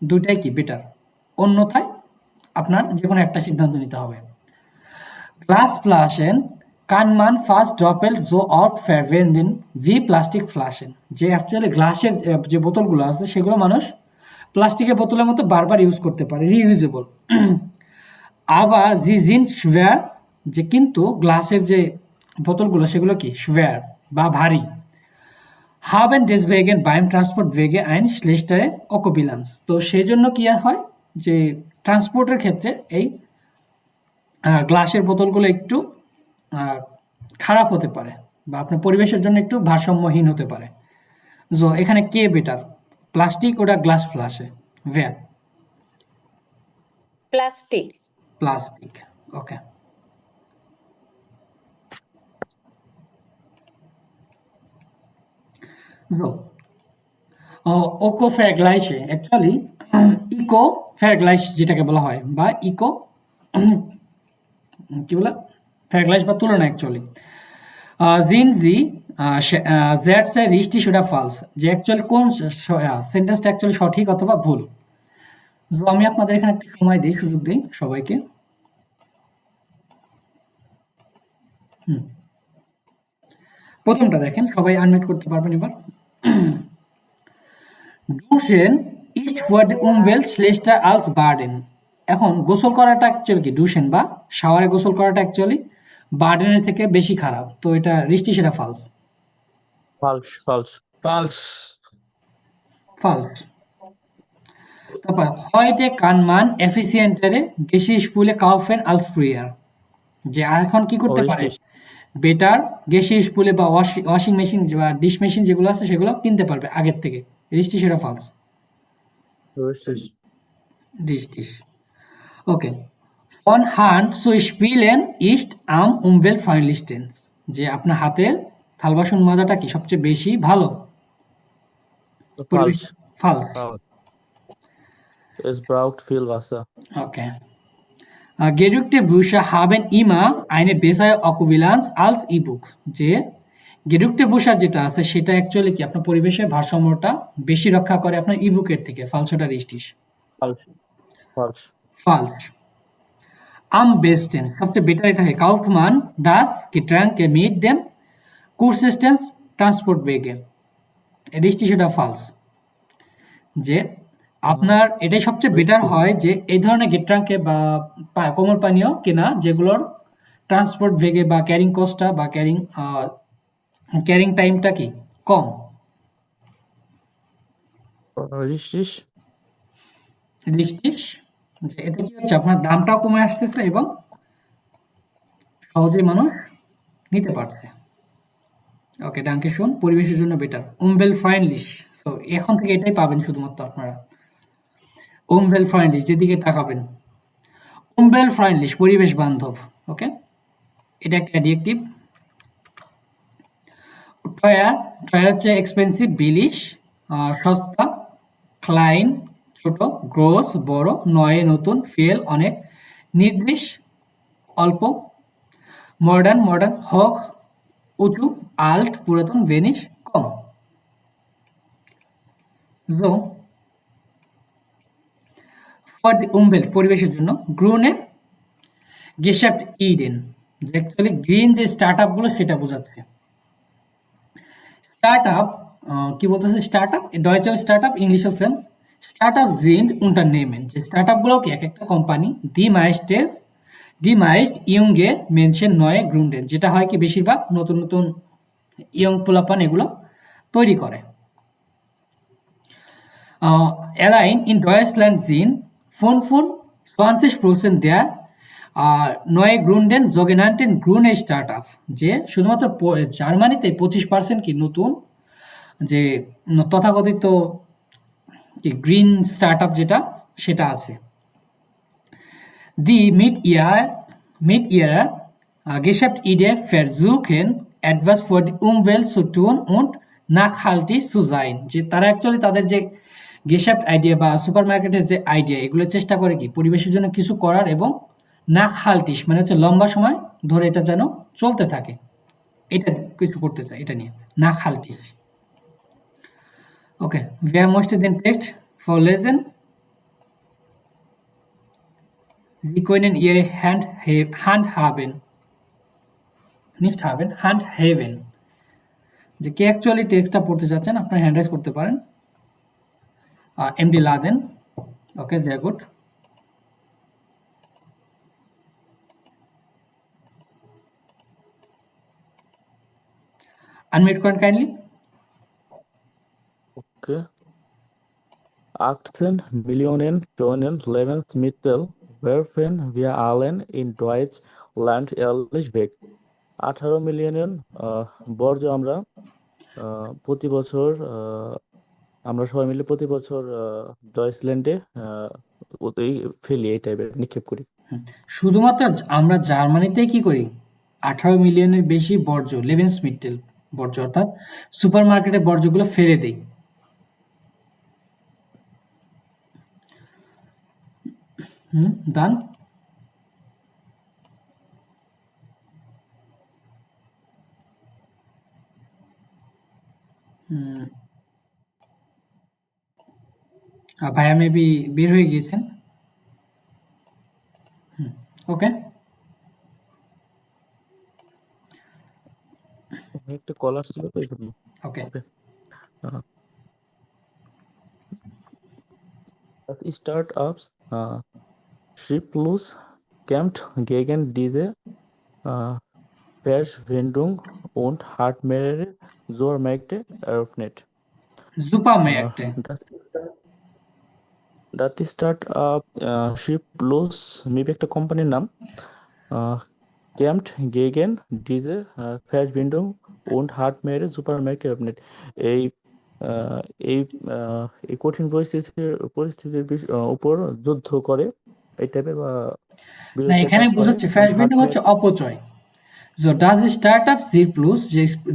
দুটাই কি বেটার, অন্যথায় আপনার যে কোনো একটা সিদ্ধান্ত নিতে হবে। গ্লাস ফ্লাশেন কান মান ফার্স্ট ডপেল জো অফ ফ্যাভেন্ডেন ভি প্লাস্টিক ফ্লাশেন, যে অ্যাকচুয়ালি গ্লাসের যে বোতলগুলো আছে সেগুলো মানুষ প্লাস্টিকের বোতলের মতো বারবার ইউজ করতে পারে, রিইউজেবল। আবার জি জিন schwer, যে কিন্তু গ্লাসের যে বোতলগুলো সেগুলো কি schwer বা ভারী। haben deswegen beim Transportwege ein schlechtere Ökobilanz, তো সেই জন্য কি হয় যে ট্রান্সপোর্টের ক্ষেত্রে এই গ্লাসের বোতলগুলো একটু খারাপ হতে পারে বা আপনার পরিবেশের জন্য একটু ভারসাম্যহীন হতে পারে। সো এখানে কে বেটার, প্লাস্টিক ওটা গ্লাস ফ্লাশে, ভ্যা প্লাস্টিক প্লাস্টিক। ওকে, সো ওকো ফ্যাগলাইসে অ্যাকচুয়ালি ইকো ফ্যাগলাইস যেটাকে বলা হয়, বা ইকো কি বলে ফ্যাগলাইস বা তুলনা অ্যাকচুয়ালি। জিন জি জেডস এ রিস্টি শুডা ফালস, যে অ্যাকচুয়ালি কোন সেন্টেন্সটা অ্যাকচুয়ালি সঠিক অথবা ভুল। তো আমি আপনাদের এখানে একটু সময় দিই, সুযোগ দিই সবাইকে। প্রথমটা দেখেন, সবাই আনমিউট করতে পারবেন এবার। ডুশেন ইস্ট ফর দ্য উমওয়েল শ্লেষ্টা আলস বার্ডেন, এখন গোসল করাটা অ্যাকচুয়ালি কি ডুশেন বা শাওয়ারে গোসল করাটা অ্যাকচুয়ালি বার্ডেনের থেকে বেশি খারাপ, তো এটা রিস্টি সেটা ফালস। False, false. False. ফালস। তারপর heute kann man effizientere Geschirrspüle kaufen als früher, যে এখন কি করতে পারে, Richtig. বেটার গেসিস্পুলে বা ওয়াশিং মেশিন বা ডিশ মেশিন যেগুলো আছে সেগুলো কিনতে পারবে আগের থেকে, রিস্টি সেটা ফালস। Richtig. Dish. Okay, on hand সু স্পিলেন ইস্ট আম umweltfreundlichsten, যে আপনার হাতে থাল বাসন মাজাটা কি সবচেয়ে বেশি ভালো, পরিবেশ। False. ফালস। False. Es braucht viel Wasser. Okay. Gedruckte Bücher haben immer eine bessere Ökobilanz als E-Book, যে গেডুক্টে বুশার যেটা আছে সেটা অ্যাকচুয়ালি কি আপনার পরিবেশের ভারসাম্যটা বেশি রক্ষা করে আপনার ইবুকের থেকে, ফালসোটা রিস্টিস। False. False. ফালস। আম বেস্টেন, সবচেয়ে বেটার এটা হয় কাউফট মান ডাস গেট্রাঙ্কে মিট দেম কুরসিস্টেন্স ট্রান্সপোর্ট বেগে, রিস্টি সেটা ফালস। যে আপনার এটাই সবচেয়ে বেটার হয় যে এই ধরনের গেট্রাঙ্কে বা কোমল পানীয় কেনা যেগুলোর ট্রান্সপোর্ট ভেগে বা ক্যারিং কস্টটা বা ক্যারিং টাইমটা কি কম। Richtig. রিস্টিস, এতে কি হচ্ছে আপনার দামটাও কমে আসতেছে এবং সহজেই মানুষ নিতে পারছে। ওকে, ডাঙ্কে শুন, পরিবেশের জন্য বেটার উমবেল ফ্রেন্ডলিশ। সো এখন থেকে এটাই পাবেন শুধুমাত্র আপনারা, উমবেল ফ্রেন্ডলিশ, যেদিকে তাকাবেন উমবেল ফ্রেন্ডলিশ, পরিবেশ বান্ধব। ওকে, এটা একটা অ্যাডজেক্টিভ। টয়ার, টয়ার হচ্ছে এক্সপেন্সিভ, বিলিশ সস্তা, ক্লাইন ছোট, গ্রোস বড়, নয় নতুন, ফেল অনেক, নির্দিষ্ট অল্প, মডার্ন মডার্ন, হক উঁচু, আল্ট পুরাতন, ভেনিশ কম। So, for the Umwelt পরিবেশের জন্য গ্রুনে গেশাফট ইডেন, যে অ্যাকচুয়ালি গ্রিন যে স্টার্টআপ গুলো সেটা বোঝাচ্ছে। স্টার্টআপ কি বলতেছে? স্টার্টআপ ডয়েচে স্টার্টআপ ইংলিশও সেম। স্টার্টআপ জিন্ড উন্টারনেমেন, যে স্টার্টআপ গুলো কি এক একটা কোম্পানি ডি মাইস্ট ইয়ংগে মেনশন নয় গ্রুন্ডেন, যেটা হয় কি বেশিরভাগ নতুন নতুন ইয়ং পোলাপান এগুলো তৈরি করে। Allein in Deutschland sind 25% der neu gründen sogenannten grüne Startup, যে শুধুমাত্র জার্মানিতে 25% কি নতুন যে তথাকথিত কি গ্রিন স্টার্টআপ যেটা সেটা আছে। Die mit ihrer Geschäftsidee versuchen, etwas für die Umwelt zu tun und nachhaltig zu sein, যে তারা অ্যাকচুয়ালি তাদের যে গেশাফট আইডিয়া বা সুপারমার্কেটের যে আইডিয়া এগুলো চেষ্টা করে কি পরিবেশের জন্য কিছু করার, এবং নাকহাল্টিস মানে হচ্ছে লম্বা সময় ধরে এটা যেন চলতে থাকে, এটা কিছু করতে চায় এটা নিয়ে নাকহাল্টিস। ওকে, wer möchte den Text vorlesen? Sie können ihre Hand haben. Nicht haben, Hand heben. যে কে অ্যাকচুয়ালি টেক্সটটা পড়তে চাচ্ছেন আপনারা হ্যান্ড রাইজ করতে পারেন। এমডি লাদেন, ওকে, sehr gut. Unmute করেন kindly. Okay. 18 Millionen Tonnen Lebensmittel werfen wir allen in Deutschland jährlich weg. 18 million বর্জ্য আমরা প্রতি বছর আমরা সবাই মিলে প্রতি বছর ডয়েচল্যান্ডে ফেলি, এই টাইপের নিক্ষেপ করি। শুধুমাত্র আমরা জার্মানিতে কি করি 18 মিলিয়নের বেশি বর্জ্য লেভেনসমিটেল বর্জ্য অর্থাৎ সুপার মার্কেটের বর্জ্যগুলো ফেলে দেই। দান ভাইয়া মেবি বের হয়ে গিয়েছেন। ওকে, একটা কলার ছিল তো এই জন্য। ওকে, Startups Schriftlos kämpft gegen diese Verschwendung und hat mehrere Supermärkte eröffnet. সুপারমার্কেটে Das Startup Schriftlos maybe একটা কোম্পানির নাম, kämpft gegen diese Verschwendung und hat mehrere Supermärkte eröffnet. এই এই কঠিন পরিস্থিতির উপর যুদ্ধ করে এই টাইপের বা না, বিরুদ্ধে এখানে কাজ করে। বোঝাচ্ছে ফ্যাশবিন্ডিং হচ্ছে অপচয়। So does the startup Zirplus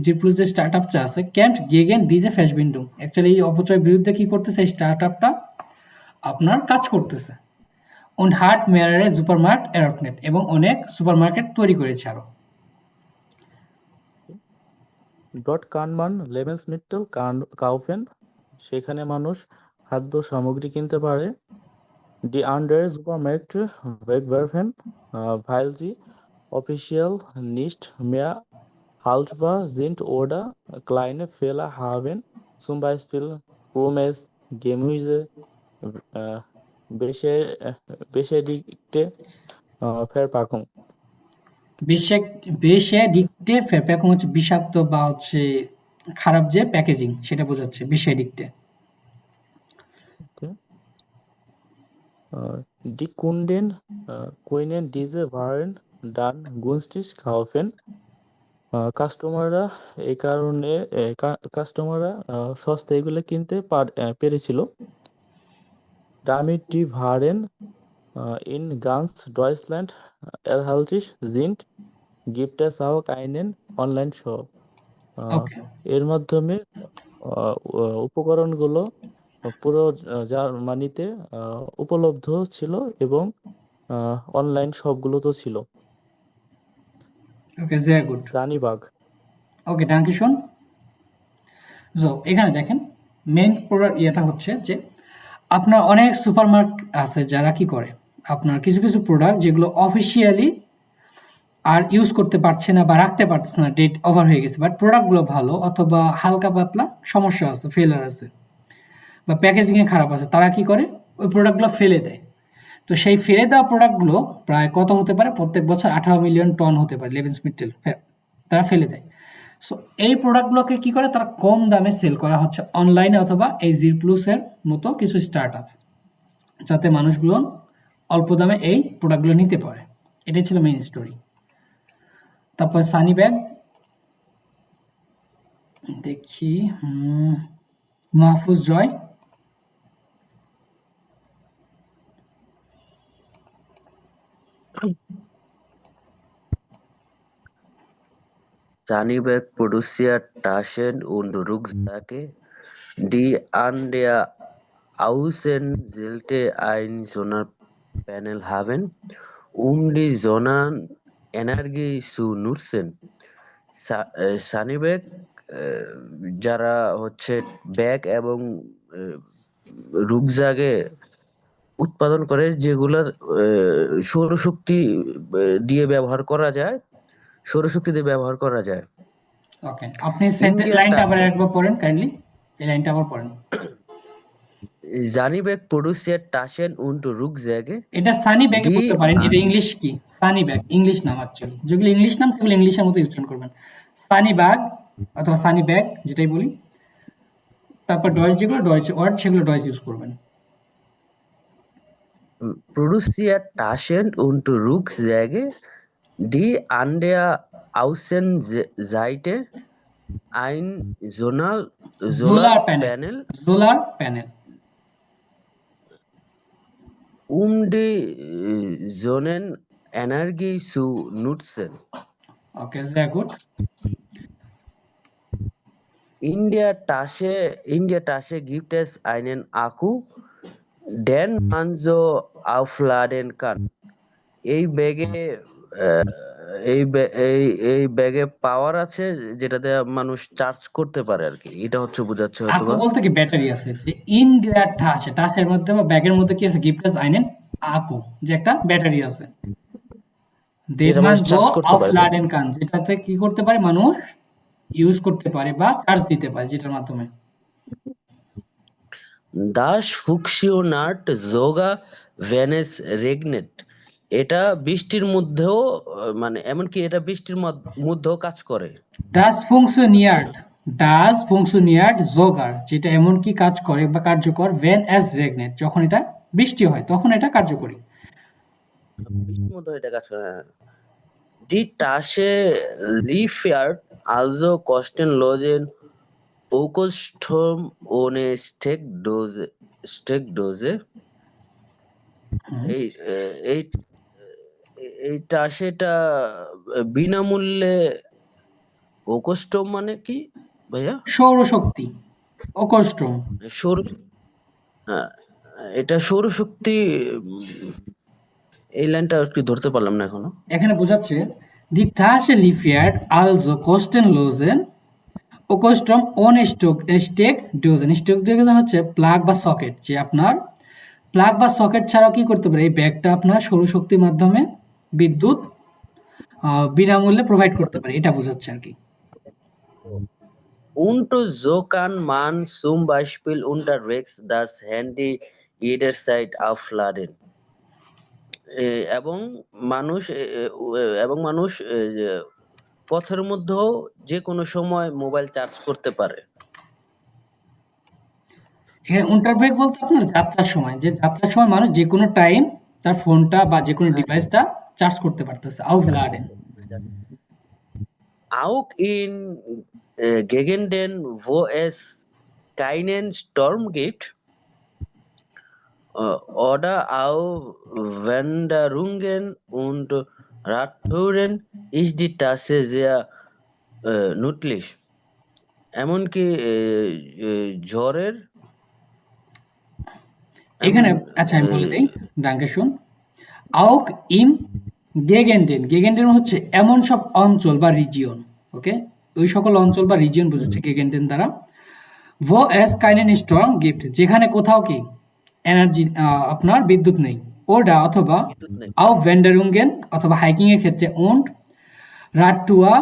যে স্টার্টআপটা আছে ক্যাম্পড গেগেন ডিজে ফ্যাশবিন্ডিং, অ্যাকচুয়ালি এই অপচয়ের বিরুদ্ধে কি করতেছে এই স্টার্টআপটা আপনার কাজ করতেছে। und hat mehrere Supermarkt eröffnet, এবং অনেক সুপারমার্কেট তৈরি করেছে আরো। Dort kann man Lebensmittel kaufen, সেখানে মানুষ খাদ্য সামগ্রী কিনতে পারে। Die andere Supermärkte wegwerfen, weil sie offiziell nicht mehr haltbar sind oder kleine Fehler haben, zum Beispiel Pommes, Gemüse, beschädigte Verpackung. বেশে প্যাকিং হচ্ছে বিষাক্ত বা হচ্ছে খারাপ যে প্যাকেজিং সেটা বোঝাচ্ছে বেশে। Die Kunden können diese Waren dann günstig kaufen. কাস্টমাররা এই কারণে সস্তা এগুলো কিনতে পেরেছিল। Damit die Waren in ganz Deutschland erhältlich sind, gibt es auch einen Online-Shop. ওকে, এর মাধ্যমে উপকরণগুলো পুরো জার্মানিতে উপলব্ধ ছিল এবং অনলাইন শপগুলো তো ছিল। ওকে, sehr gut. জানিবাগ। ওকে, danke schön. So, এখানে দেখেন মেইন ইয়েটা হচ্ছে যে আপনার অনেক সুপারমার্কেট আছে যারা কি করে আপনার কিছু কিছু প্রোডাক্ট যেগুলো অফিসিয়ালি আর ইউজ করতে পারছে না বা রাখতে পারছে না, ডেট ওভার হয়ে গেছে, বাট প্রোডাক্টগুলো ভালো অথবা হালকা পাতলা সমস্যা আছে, ফেলার আছে বা প্যাকেজিংয়ে খারাপ আছে, তারা কি করে ওই প্রোডাক্টগুলো ফেলে দেয়। তো সেই ফেলে দেওয়া প্রোডাক্টগুলো প্রায় কত হতে পারে, প্রত্যেক বছর 18 মিলিয়ন টন হতে পারে লেভেন্স মিটেল তারা ফেলে দেয়। সো এই প্রোডাক্টগুলোকে কি করে তারা কম দামে সেল করা হচ্ছে অনলাইনে অথবা এই জিরপ্লুসের মতো কিছু স্টার্ট আপ, যাতে মানুষগুলো অল্প দামে এই প্রোডাক্টগুলো নিতে পারে। এটাই ছিল মেইন স্টোরি। তারপর সানি ব্যাগ দেখি, মাহফুজ জয়। Sanibek produziert Taschen und Rucksäcke, die an der Außenseite ein Solarpanel haben, um die Sonnenenergie zu nutzen. সানিব্যাগ যারা হচ্ছে ব্যাগ এবং রুকজাকে উৎপাদন করে, যেগুলা সৌরশক্তি দিয়ে ব্যবহার করা যায়, সৌরশক্তি দিয়ে ব্যবহার করা যায়। ওকে, আপনি সেন্টেন্স লাইনটা আবার একবার পড়েন কাইন্ডলি, এই লাইনটা আবার পড়েন। Sanibek produziert Taschen und Rucksäcke, এটা সানি ব্যাগ die বলতে পারেন, এটা an ইংলিশ কি, সানি ব্যাগ ইংলিশ নাম অ্যাকচুয়ালি, যেগুলো ইংলিশ নাম সেগুলো ইংলিশের মতো উচ্চারণ করবেন, সানি ব্যাগ অথবা সানি ব্যাগ যেটাই বলি। তারপর ডয়েচ যেগুলো ডয়েচ ওয়ার্ড সেগুলো ডয়েচ ইউজ করবেন। produziert Taschen und Rucksäcke, die an der Außenseite ein solar panel, Solarpanel, solar panel. um die Sonnenenergie zu nutzen. Okay, sehr gut. In der Tasche gibt es einen Akku, den man so aufladen kann. এই ব্যাগে এই ব্যাগে পাওয়ার আছে, যেটাতে মানুষ charge করতে পারে আর কি। এটা হচ্ছে বোঝাচ্ছে হয়তো আকু বা। বলতে কি ব্যাটারি আছে, যে ইন দেয়ার টাচে, টাচের মধ্যে বা ব্যাগের মধ্যে কি আছে, গিফট আইনেন আকু, যে একটা ব্যাটারি আছে। যেটা মানুষ চার্জ করতে পারে। aufladen kann, যেটাতে কি করতে পারে মানুষ ইউজ করতে পারে বা চার্জ দিতে পারে, যেটার মাধ্যমে। Das funktioniert sogar wenn es regnet. এটা বৃষ্টির মধ্যেও মানে এমনকি এটা বৃষ্টির মধ্যেও কাজ করে। das funktioniert sogar, যেটা এমন কি কাজ করে বা কার্যকর, when es regnet, যখন এটা বৃষ্টি হয় তখন এটা কার্যকরী। বৃষ্টির মধ্যে এটা কাজ করে। Die Tasche liefert also kostenlosen Ökostrom ohne Steckdose. এই এই এই টাশেটা বিনামূল্যে অকস্টম মানে কি ভাইয়া? সৌরশক্তি, অকস্ট্রম। সৌর হ্যাঁ, এটা সৌরশক্তি। এই লাইনটা আর কি ধরতে পারলাম না এখনো। এখানে বোঝাচ্ছে দি টাসে লিফিয়ার্ড আলসো কোস্টেনলোজেন অকস্ট্রম অন স্টেক ডোজেন। স্টেক ডোজেন হচ্ছে প্লাগ বা সকেট, যে আপনার প্লাগ বা সকেট ছাড়াও কি করতে পারে, এই ব্যাগটা আপনার সৌরশক্তির মাধ্যমে বিদ্যুৎ বিনামূল্যে প্রোভাইড করতে পারে, এটা বোঝাচ্ছে আর কি। Und so kann man zum Beispiel unterwegs das Handy jederzeit aufladen. এবং মানুষ পথের মধ্যেও যে কোনো সময় মোবাইল চার্জ করতে পারে। এখানে unterwegs বলতে আপনার যাত্রার সময়, যে যাত্রার সময় মানুষ যে কোনো টাইম তার ফোনটা বা যে কোনো ডিভাইসটা চার্জ করতে পারতেছে, aufladen. Auch in Gegenden, wo es keinen Sturm gibt, oder auf Wanderungen und Radtouren ist die Tasche sehr nützlich. এমনকি ঝড়ের এখানে আচ্ছা আমি বলে দেই, ডাঙ্কে শুন। auch im Gegenden, Gegenden হচ্ছে এমন সব অঞ্চল বা রিজিয়ন, ওকে, ওই সকল অঞ্চল বা রিজিয়ন বোঝাচ্ছে Gegenden দ্বারা, ভো এস কাইনেন স্ট্রং গিফট, যেখানে কোথাও কি এনার্জি আপনার বিদ্যুৎ নেই। ওডা অথবা বিদ্যুৎ নেই। আউ ভেন্ডারুঙ্গেন অথবা হাইকিং এর ক্ষেত্রে উন্ড, রাটটুয়া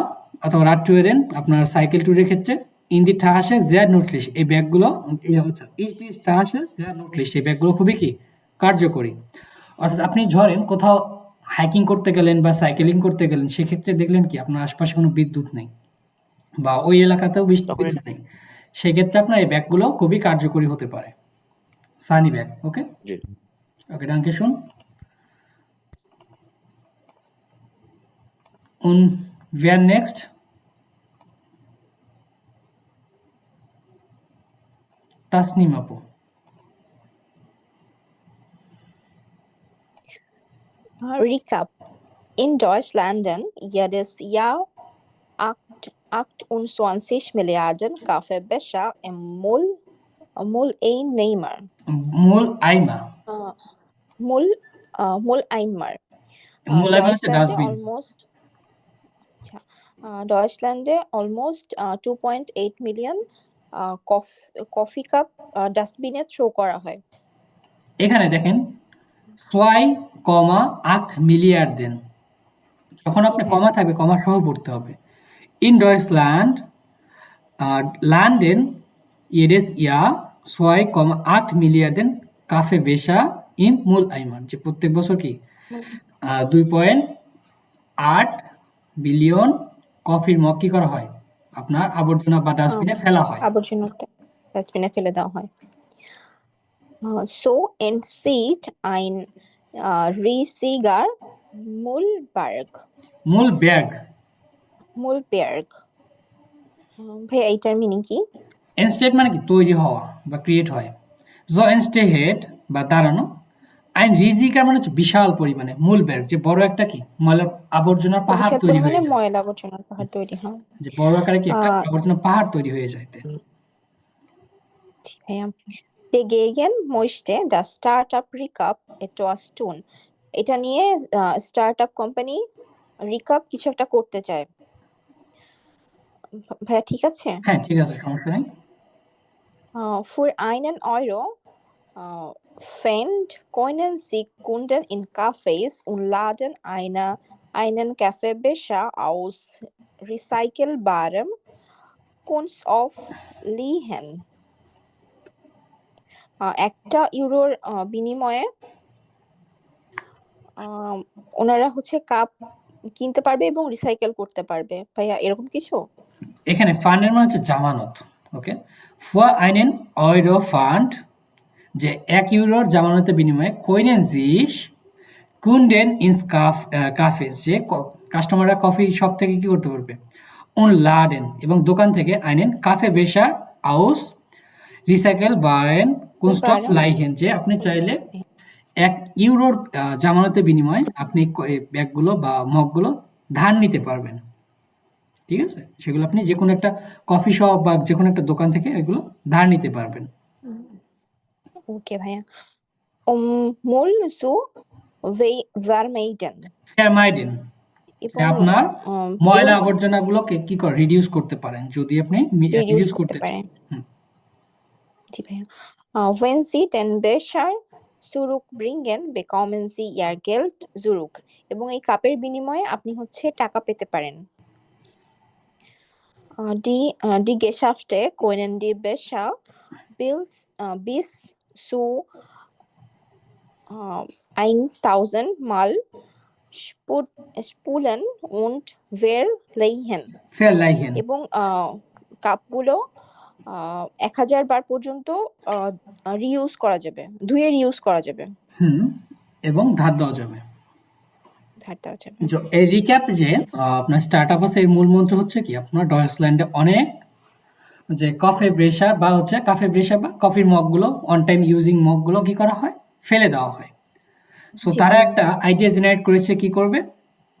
অথবা রাটটুয়ারেন আপনার সাইকেল ট্যুরের ক্ষেত্রে, ইন দি টাহাসে জেয়ার নোটলিশ, এই ব্যাগগুলো নোটলিশ, এই ব্যাগগুলো খুবই কি কার্যকরী। অর্থাৎ আপনি ধরেন কোথাও হাইকিং করতে গেলেন বা সাইকেলিং করতে গেলেন, সেক্ষেত্রে দেখলেন কি আপনার আশপাশে কোনো বিদ্যুৎ নেই বা ওই এলাকাতেও তখন বিদ্যুৎ নেই, সেক্ষেত্রে আপনার এই ব্যাগগুলো খুবই কার্যকরী হতে পারে। সানি ব্যাগ। ওকে জি। ওকে, ডাঙ্কে শুন। Und wer next? তাসনিম আপু। Recap. In Deutschland jedes Jahr 28 Milliarden Kaffeebecher im Mülleimer. মূল আইমা। Mülleimer. মূল আইমা হচ্ছে dustbin. Deutschlande almost 2.8 million coffee cup ডাস্টবিনে থ্রো করা হয়। এখানে দেখেন 2,8 Milliarden, যখন আপনি কমা থাকবে কমা সহ পড়তে হবে। In Deutschland landen jedes Jahr 2,8 Milliarden Kaffeebecher im Mülleimer, যে প্রত্যেক বছর কি 2.8 বিলিয়ন কফির মগ কি করা হয় আপনার আবর্জনা বা ডাস্টবিনে ফেলা হয়। আবর্জনাতে ডাস্টবিনে ফেলে দেওয়া হয়। So entsteht ein riesiger Müllberg. Müllberg ভাইয়া এইটার মিনিং কি? এনস্টেট মানে কি তৈরি হওয়া বা ক্রিয়েট হয়। জো এনস্টেহেড বা দাঁড়ানো, আইন রিজিকার মানে হচ্ছে বিশাল পরিমাণে, মূলবের্গ যে বড় একটা কি ময়লা আবর্জনার পাহাড় বিশাল তৈরি হয়ে পরিমাণে যায়, ময়লা আবর্জনার পাহাড় তৈরি হয়, যে বড় আকারে কি একটা আবর্জনা পাহাড় তৈরি হয়ে যায়। জি ভাইয়া। Dagegen möchte das Startup Recap etwas tun. এটা নিয়ে স্টার্টআপ কোম্পানি রিকাপ কিছু একটা করতে চায়। ভাইয়া ঠিক আছে? হ্যাঁ ঠিক আছে, সমস্যা নেই। Für einen Euro können Sie Kunden in Cafés und Läden einen Kaffeebecher aus recycelbarem Kunststoff leihen. 1 ইউরোর বিনিময়ে ওনারা হচ্ছে কাপ কিনতে পারবে এবং রিসাইকেল করতে পারবে। ভাইয়া এরকম কিছু? এখানে ফান্ডের মানে হচ্ছে জামানত। ওকে, für einen Euro Fund, যে 1 ইউরোর জামানতের বিনিময়ে können sich Kunden ins Cafés, যে কাস্টমাররা কফি শপ থেকে কি করতে পারবে, und Laden এবং দোকান থেকে einen Kaffeebecher aus recycelbaren Kunststoff leihen, যে আপনি চাইলে 1 ইউরোর জামানতের বিনিময়ে আপনি এই ব্যাগগুলো বা মগগুলো ধার নিতে পারবেন। ঠিক আছে, সেগুলো আপনি যে কোনো একটা কফি শপ বা যে কোনো একটা দোকান থেকে এগুলো ধার নিতে পারবেন। ওকে ভাইয়া। Müll zu vermeiden. Vermeiden, যে আপনার ময়লা আবর্জনাগুলোকে কি করে রিডিউস করতে পারেন, যদি আপনি রিডিউস করতে চান। জি ভাইয়া। Wenn Sie den Becher zurückbringen, bekommen Sie Ihr Geld zurück. এবং এই কাপের বিনিময়ে আপনি হচ্ছে টাকা পেতে পারেন। Die Geschäfte können die Becher bis zu 1000 Mal spulen und verleihen. এবং কাপগুলো 1000 বার পর্যন্ত রিইউজ করা যাবে, ধুয়ে রিইউজ করা যাবে এবং ধার দেওয়া যাবে। এই রিক্যাপ যে আপনার স্টার্টআপ আছে, এর মূল মন্ত্র হচ্ছে কি আপনার ডয়েচল্যান্ডে অনেক যে কফি ব্রেশার বা কফির মগগুলো অন টাইম ইউজিং মগগুলো কি করা হয়, ফেলে দেওয়া হয়। সো তারা একটা আইডিয়া জেনারেট করেছে কি করবে,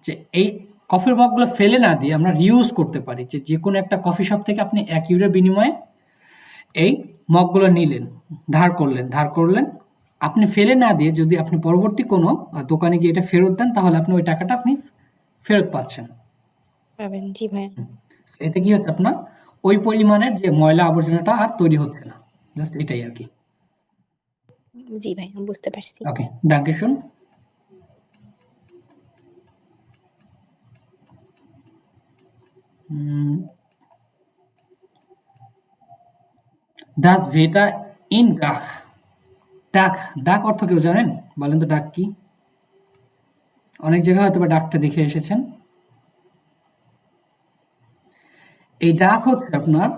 যে এই কফির মগগুলো ফেলে না দিয়ে আমরা রিউজ করতে পারি। যে কোনো একটা কফি শপ থেকে আপনি 1 ইউরোর বিনিময়ে এই মগগুলো নিলেন, ধার করলেন, আপনি ফেলে না দিয়ে যদি আপনি পরবর্তী কোনো দোকানে গিয়ে এটা ফেরত দেন, তাহলে আপনি ওই টাকাটা আপনি ফেরত পাচ্ছেন। জি ভাই। এতে কি হচ্ছে আপনার ওই পরিমাণের যে ময়লা আবর্জনাটা আর তৈরি হচ্ছে না, জাস্ট এটাই আর কি। জি ভাইয়া, বুঝতে পারছি। ওকে, ডাঙ্কেশন। ডাস ভেটা ইন ডাক। ডাক, ডাক অর্থ কেউ জানেন? বলেন তো ডাক কি? অনেক জায়গায় হয়তো বা ডাকটা দেখে এসেছেন। এই ডাক হচ্ছে আপনার,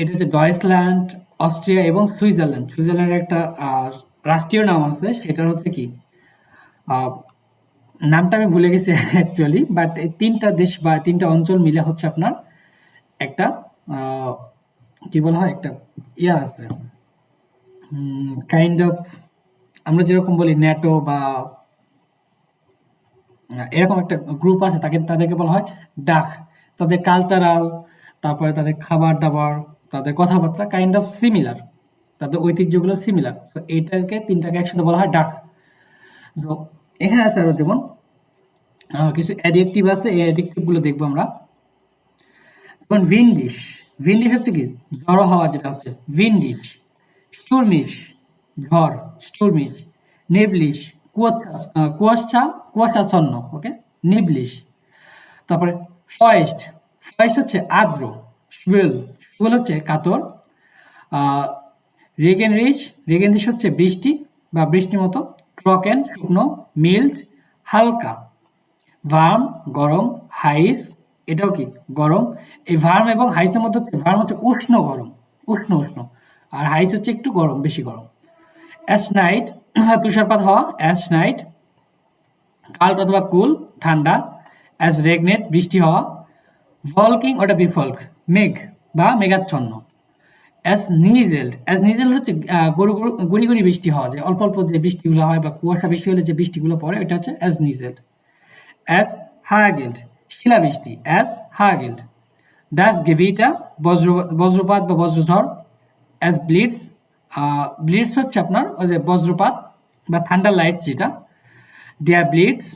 এটা হচ্ছে ডয়েচল্যান্ড, অস্ট্রিয়া এবং সুইজারল্যান্ড। সুইজারল্যান্ডের একটা রাষ্ট্রীয় নাম আছে, সেটার হচ্ছে কি নামটা আমি ভুলে গেছি অ্যাকচুয়ালি, বাট এই 3টা দেশ বা 3টা অঞ্চল মিলে হচ্ছে আপনার একটা কি বলা হয়, একটা ইয়া আছে, কাইন্ড অফ, আমরা যেরকম বলি ন্যাটো বা এরকম একটা গ্রুপ আছে, তাদেরকে বলা হয় ডাক। তাদের কালচারাল, তারপরে তাদের খাবার দাবার, তাদের কথাবার্তা কাইন্ড অফ সিমিলার, তাদের ঐতিহ্যগুলো সিমিলার। সো এইটাকে 3টাকে একসাথে বলা হয় ডাক। সো এখানে আছে আরো যেমন কিছু অ্যাডজেক্টিভ আছে, এই অ্যাডজেক্টিভগুলো দেখবো আমরা। যেমন উইন্ডিশ, উইন্ডিশ হচ্ছে কি ঝড়ো হাওয়া, যেটা হচ্ছে উইন্ডিশ। স্টুরমিশ, ঝড়, স্টুরমিশ। নেবলিশ, কুয়াশাচ্ছন্ন, ওকে, নেবলিশ। তারপরে ফয়েস্ট, ফয়েস্ট হচ্ছে আর্দ্র। শুয়েল, শুয়েল হচ্ছে কাতর। রেগেনরিচ, রেগেনরিচ হচ্ছে বৃষ্টি বা বৃষ্টির মতো। ট্রকেন, শুকনো। মিল্ড, হালকা। ভার্ম, গরম। হাইস, এটাও কি গরম। এই ভার্ম এবং হাইসের মধ্যে হচ্ছে, ভার্ম হচ্ছে উষ্ণ গরম, উষ্ণ উষ্ণ, আর হাইস হচ্ছে একটু গরম, বেশি গরম। অ্যাশ নাইট, তুষারপাত হওয়া। অ্যাশ নাইট, কাল্ট অথবা কুল, ঠান্ডা। অ্যাজ রেগনেট, বৃষ্টি হওয়া। ভলকিং, ওটা বিফল্ক, মেঘ বা মেঘাচ্ছন্ন। অ্যাজ নিজেল্ড, অ্যাজ নিজেল্ড হচ্ছে গুড়ি গুড়ি বৃষ্টি হওয়া, যে অল্প অল্প যে বৃষ্টিগুলো হয় বা কুয়াশা বেশি হলে যে বৃষ্টিগুলো পড়ে, ওটা হচ্ছে অ্যাজ নিজেল্ড। অ্যাজ হাগেল্ড, শিলাবৃষ্টি। অ্যাজ হাগেল্ড। ডাস গেভিটা, বজ্রপাত বা বজ্রঝড়। অ্যাজ ব্লিডস, ব্লিডস হচ্ছে আপনার ওই যে বজ্রপাত বা থান্ডার লাইট, যেটা দেয়ার ব্লিডস,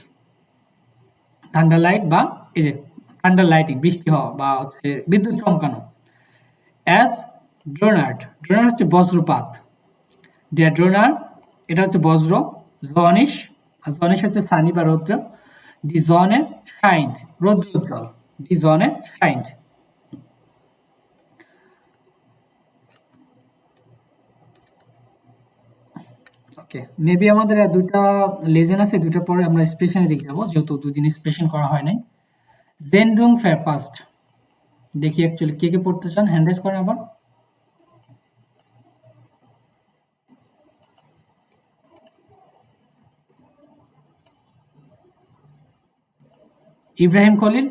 থান্ডার লাইট বা এই যে থান্ডার লাইটিং, বৃষ্টি হওয়া বা হচ্ছে বিদ্যুৎ চমকানো। অ্যাজ ড্রোনার্ড, ড্রোনার হচ্ছে বজ্রপাত। দেয়ার ড্রোনার, এটা হচ্ছে বজ্র। জনিশ, জনিশ হচ্ছে সানি বা রৌদ্র। দি জনে শাইন্ড, রৌদ্র উজ্জ্বল। দি জনে শাইন্ড। ওকে, মেবি আমাদের আর 2টা লেজেন আছে, 2টা পরে আমরা এক্সপ্রেশনে দেখে যাবো, যেহেতু 2 দিন এক্সপ্রেশন করা হয় নাই। জেনডুং ফেরপাস্ট, দেখি অ্যাকচুয়ালি কে কে পড়তে চান, হ্যান্ড রাইজ করেন আবার। ইব্রাহিম খলিল,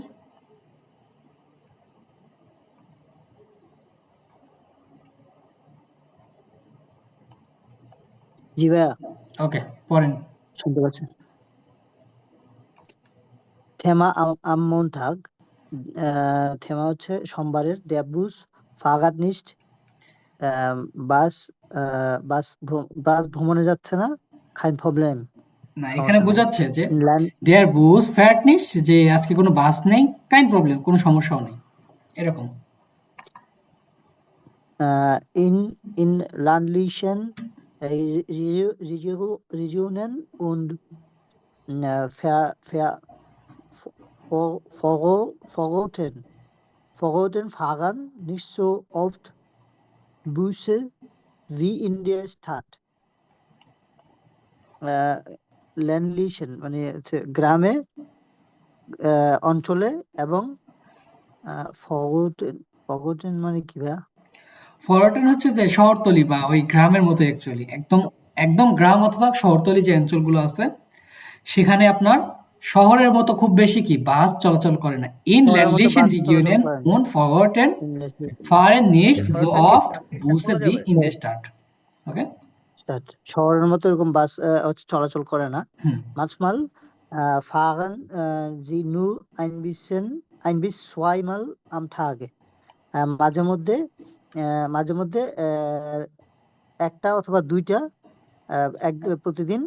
জি ভাইয়া, ওকে পড়েন। শুনতে পাচ্ছেন? থেমা am Montag, থেমা হচ্ছে সোমবারের। Der Bus fährt nicht, বাস বাস ভ্রমণে যাচ্ছে না। kein Problem, না, এখানে সমস্যা নেই। বোঝাচ্ছে যে In Land, দেয়ার বুস ফ্যাট নিস, যে আজকে কোনো বাস নেই, কাইন প্রবলেম, কোনো সমস্যাও নেই, এরকম। in ländlichen Regionen und Vororten fahren nicht so oft Busse wie in der Stadt. ländlichen মানে হচ্ছে গ্রামে, অঞ্চলে, এবং Vororten মানে কি ভাইয়া? ফরওয়ার্ডেন হচ্ছে যে শহরতলি বা ওই গ্রামের মতো, অ্যাকচুয়ালি একদম একদম গ্রাম অথবা শহরতলি যে অঞ্চলগুলো আছে, সেখানে আপনার শহরের মতো খুব বেশি কি বাস চলাচল করে না। ইন শহরের মতো ländlichen বাস চলাচল Regionen করে না। und Vororten fahren nicht so oft Busse wie in der Stadt. ওকে, শহরের মতো এরকম বাস হচ্ছে চলাচল করে না। হুম, Manchmal fahren sie nur ein bis zweimal am Tag. মাঝে মধ্যে একটা অথবা 2টা প্রতিদিন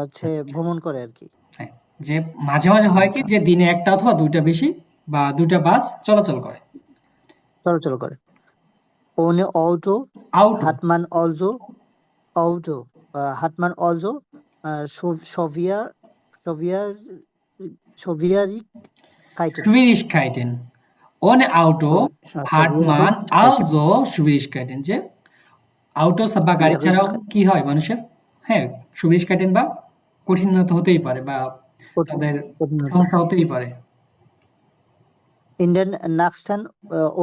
হচ্ছে ভ্রমণ করে আর কি। হ্যাঁ, যে মাঝে মাঝে হয় কি যে দিনে একটা অথবা 2টা বেশি বা 2টা বাস চলাচল করে। চলাচল করে। Ohne Auto আউটো hat man also Schwierigkeiten. Schwierigkeiten. Ohne Auto hat man Schwierigkeiten. also Schwierigkeiten, যে আউটো বা গাড়ি ছাড়াও কি হয় মানুষের, হ্যাঁ, Schwierigkeiten বা কঠিনতা হতেই পারে বা তাদের সমস্যা হতেই পারে। In den nächsten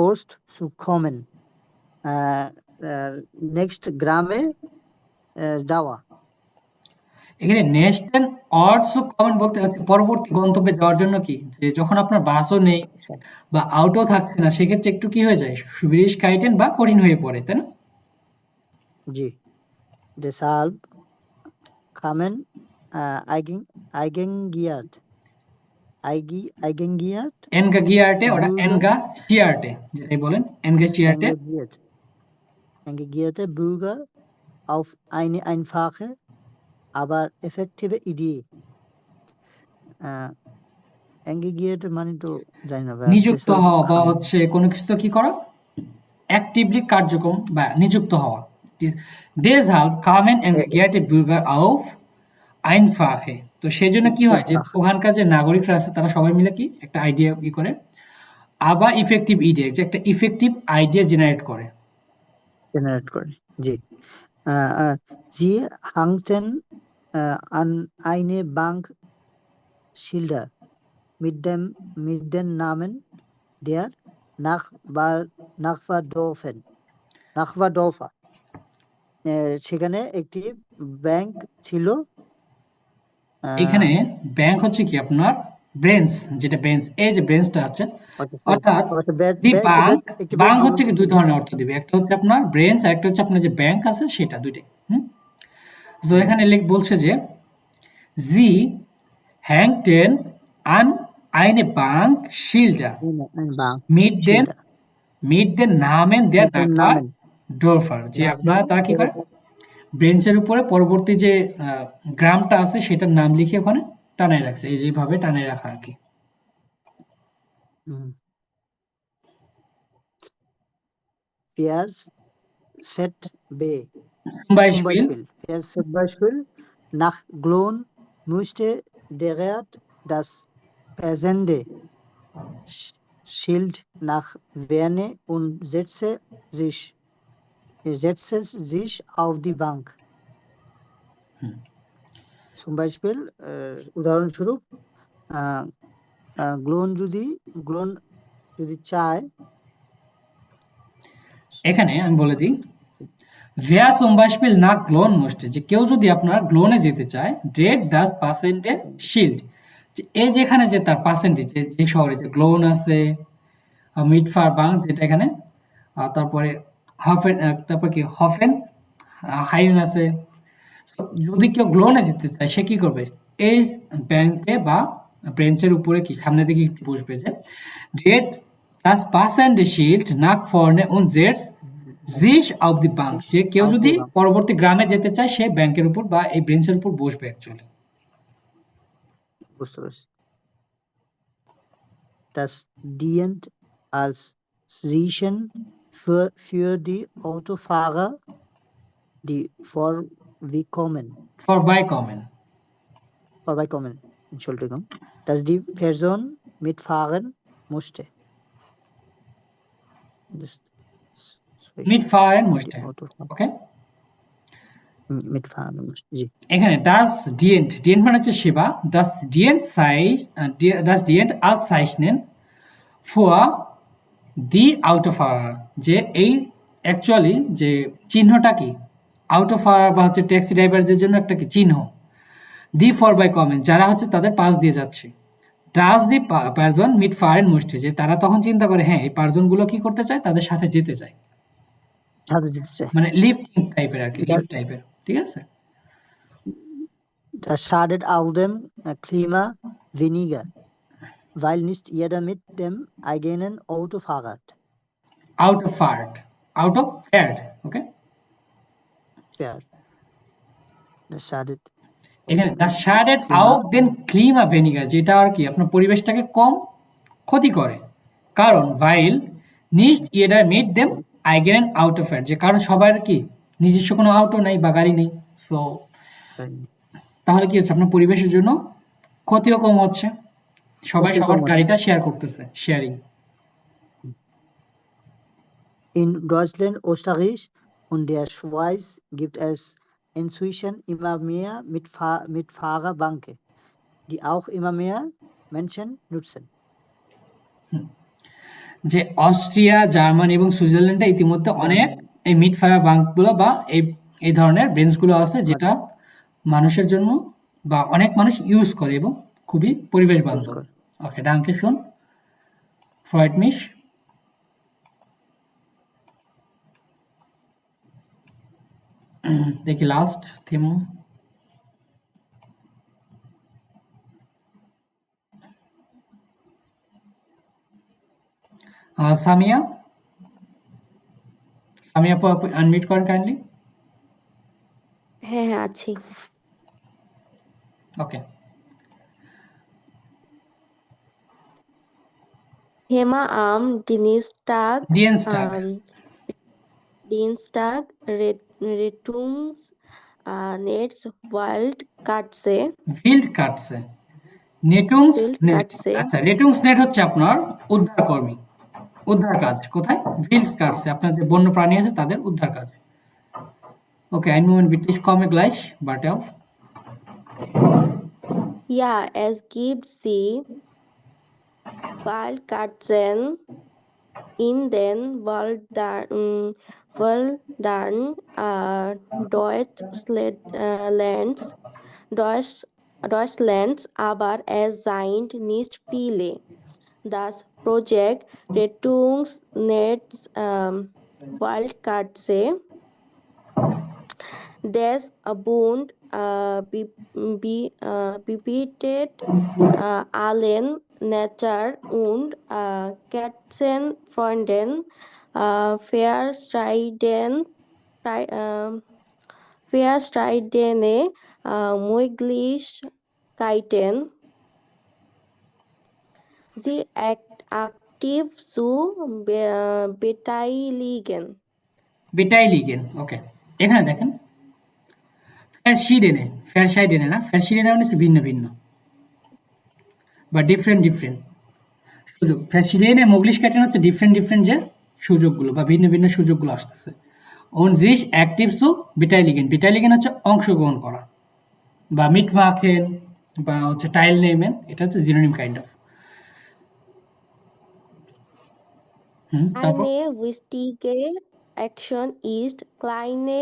Ort zu kommen. Next গ্রামে যাওয়া। এখানে নেক্সট অর টু কমেন্ট বলতে হচ্ছে পরবর্তী গন্তব্যে যাওয়ার জন্য কি, যে যখন আপনার বাসও নেই বা আউটও থাকছে না, সেক্ষেত্রে একটু কি হয়ে যায়, Schwierigkeiten বা কঠিন হয়ে পড়ে, তাই না? জি। Deshalb kamen Eigengiert এনগাগিয়ার্টে, ওটা এনগাশিয়ার্টে যেটাই বলেন, এনগাশিয়ার্টে engagierte Bürger auf eine einfache, aber effektive Idee. Engagiert মানে তো জানি না ভাই। নিযুক্ত হওয়া বা হচ্ছে কোনো কিছু কি করা, অ্যাক্টিভলি কার্যক্রম বা নিযুক্ত হওয়া। Deshalb kamen engagierte Bürger auf einfache, তো সেই জন্য কি হয় যে ওখানকার যে নাগরিকরা আছে তারা সবাই মিলে কি একটা আইডিয়া করে, আবার ইফেক্টিভ আইডিয়া, যে একটা ইফেক্টিভ আইডিয়া জেনারেট করে। জি। Sie hangten an eine Bank Schilder mit den Namen der Nachbardörfer. সেখানে একটি ব্যাংক ছিল। এখানে ব্যাংক হচ্ছে কি আপনার ব্রেঞ্চ, যেটা ব্রেঞ্চ, এই যে ব্রেঞ্চটা আছে, অর্থাৎ দি বাংক হচ্ছে কি দুই ধরনের অর্থ দিবে, একটা হচ্ছে আপনার ব্রেঞ্চ আর একটা হচ্ছে আপনার যে ব্যাংক আছে সেটা, দুইটাই। তো এখানে বলছে যে জি হ্যাংটেন আন আইনে বাংক শিল্ডার মিট দেন নামেন দেয়ার নাম্বার ডোরফার, যে আপনারা তারা কি করে ব্রেঞ্চের উপরে পরবর্তী যে গ্রামটা আছে সেটার নাম লিখে ওখানে টানায় রাখছে, এই যেভাবে টানায় রাখা আর কি। Zum Beispiel nach Glon musste Gerhard das passende Schild nach Werne und setzte sich auf die Bank. Zum Beispiel উদাহরণস্বরূপ গ্লোন যদি চায়, এখানে আমি বলে দিই Wer zum Beispiel nach Glon möchte, যে কেউ যদি আপনার গ্লোনে যেতে চায়, dreht das passende Schild, যে এই যেখানে যে তার পার্সেন্টেজ যে শহরে যে গ্লোন আছে, মিটফারবাং যেটা এখানে, তারপরে হফেন, তারপর কি হফেন হাইন আছে। যদি কেউ গ্লোনে যেতে চায় সে কি করবে, এই ব্যাংকে বা ব্রেঞ্চের উপরে কি সামনে দিকে বসবে, যে dreht das passende Schild nach vorne und setzt sich auf die Bank, যে কেউ যদি পরবর্তী গ্রামে যেতে চায় সে ব্যাংকের উপর বা এই ব্রেঞ্চের উপর বসবে অ্যাকচুয়ালি। বুঝতে পারছি। Das dient als Zeichen für die Autofahrer, die vorbeikommen, Entschuldigung, dass die Person mitfahren musste. Mitfahren musste, okay? Mitfahren musste, জি। এখানে das dient মানে হচ্ছে সেবা, das dient als Zeichen für die Autofahrer, যে এই অ্যাকচুয়ালি যে চিহ্নটা কি, আউটোফারার বা হচ্ছে ট্যাক্সি ড্রাইভারদের জন্য একটা কি চিহ্ন, দি vorbeikommen, যারা হচ্ছে তাদের পাশ দিয়ে যাচ্ছে, das die Person mitfahren musste, যে তারা তখন চিন্তা করে হ্যাঁ এই পার্সন গুলো কি করতে চায়, তাদের সাথে যেতে চায়, মানে লিফটিং টাইপের আর কি, লিফট টাইপের, ঠিক আছে। Das schadet auch dem Klima weniger, weil nicht jeder mit dem eigenen Auto fährt. Autofahrt, okay? Fährt. Das schadet এখানে das schadet auch den Klima weniger, যেটা আর কি আপনার পরিবেশটাকে কম ক্ষতি করে, কারণ weil নিস্ট ইয়েডার মিট দেম আইগেন আউট অফ যে কারণ সবার কি নিজস্ব কোনো আউটো নাই বা গাড়ি নেই, তো তাহলে কি হচ্ছে আপনার পরিবেশের জন্য ক্ষতিও কম হচ্ছে, সবাই ক্ষতি সবার কম হচ্ছে। গাড়িটা শেয়ার করতেছে, sharing. In Deutschland, Österreich und der Schweiz gibt es inzwischen immer mehr Mitfahrerbanken, die auch immer mehr Menschen nutzen. যে অস্ট্রিয়া, জার্মানি এবং সুইজারল্যান্ডে ইতিমধ্যে অনেক এই মিড ফায়ার বাঙ্কগুলো বা এই ধরনের বেঞ্চগুলো আছে যেটা মানুষের জন্য বা অনেক মানুষ ইউজ করে এবং খুবই পরিবেশ বান্ধব। করে। ওকে, ডাঙ্কে শুন ফ্রয়েড মিশ। দেখি last theme. Samia, Samia unmute করেন কাইন্ডলি। হ্যাঁ হ্যাঁ আছি। ওকে, হেমা আম Dienstag ডিএনস্টাগ, Dienstag Retungs Netz Wild Katze field কাটছে, নেটুংস Wild নেট। Katze আচ্ছা, রেটুংস নেট হচ্ছে আপনার উদ্ধার কর্মী, উদ্ধার কাজ কোথায়, ফিল্ডস কাটছে আপনার যে বন্য প্রাণী আছে তাদের উদ্ধার কাজ। ওকে, ein Moment bitte, ich komme gleich, warte auf. Ja, es gibt sie Wildkatzen in den Wäldern Deutschlands, aber es sind nicht viele. Das Projekt Rettungsnetz Wildkatze des Bund bietet allen Natur- und Katzenfreunden verstreitene Möglichkeiten, sie aktiv zu beteiligen. বেটাইলিগেন। ওকে, এখানে দেখেন ফ্যারশিডেনে, ফ্যারশাইডেনে না, ফ্যারশিডেনে মানে হচ্ছে ভিন্ন ভিন্ন বা different different সুযোগ। ফ্যারশিডেনে মোগলিশ ক্যাটেন হচ্ছে ডিফারেন্ট ডিফারেন্ট যে সুযোগগুলো বা ভিন্ন ভিন্ন সুযোগগুলো আসতেছে। ওন জিস অ্যাক্টিভ সু বেটাইলিগেন, বেটাইলিগেন হচ্ছে অংশগ্রহণ করা বা মিট মাখেন বা হচ্ছে টাইল নেমেন, এটা হচ্ছে জিনোনিম কাইন্ড অফ। তারপর Eine wichtige Action ist, kleine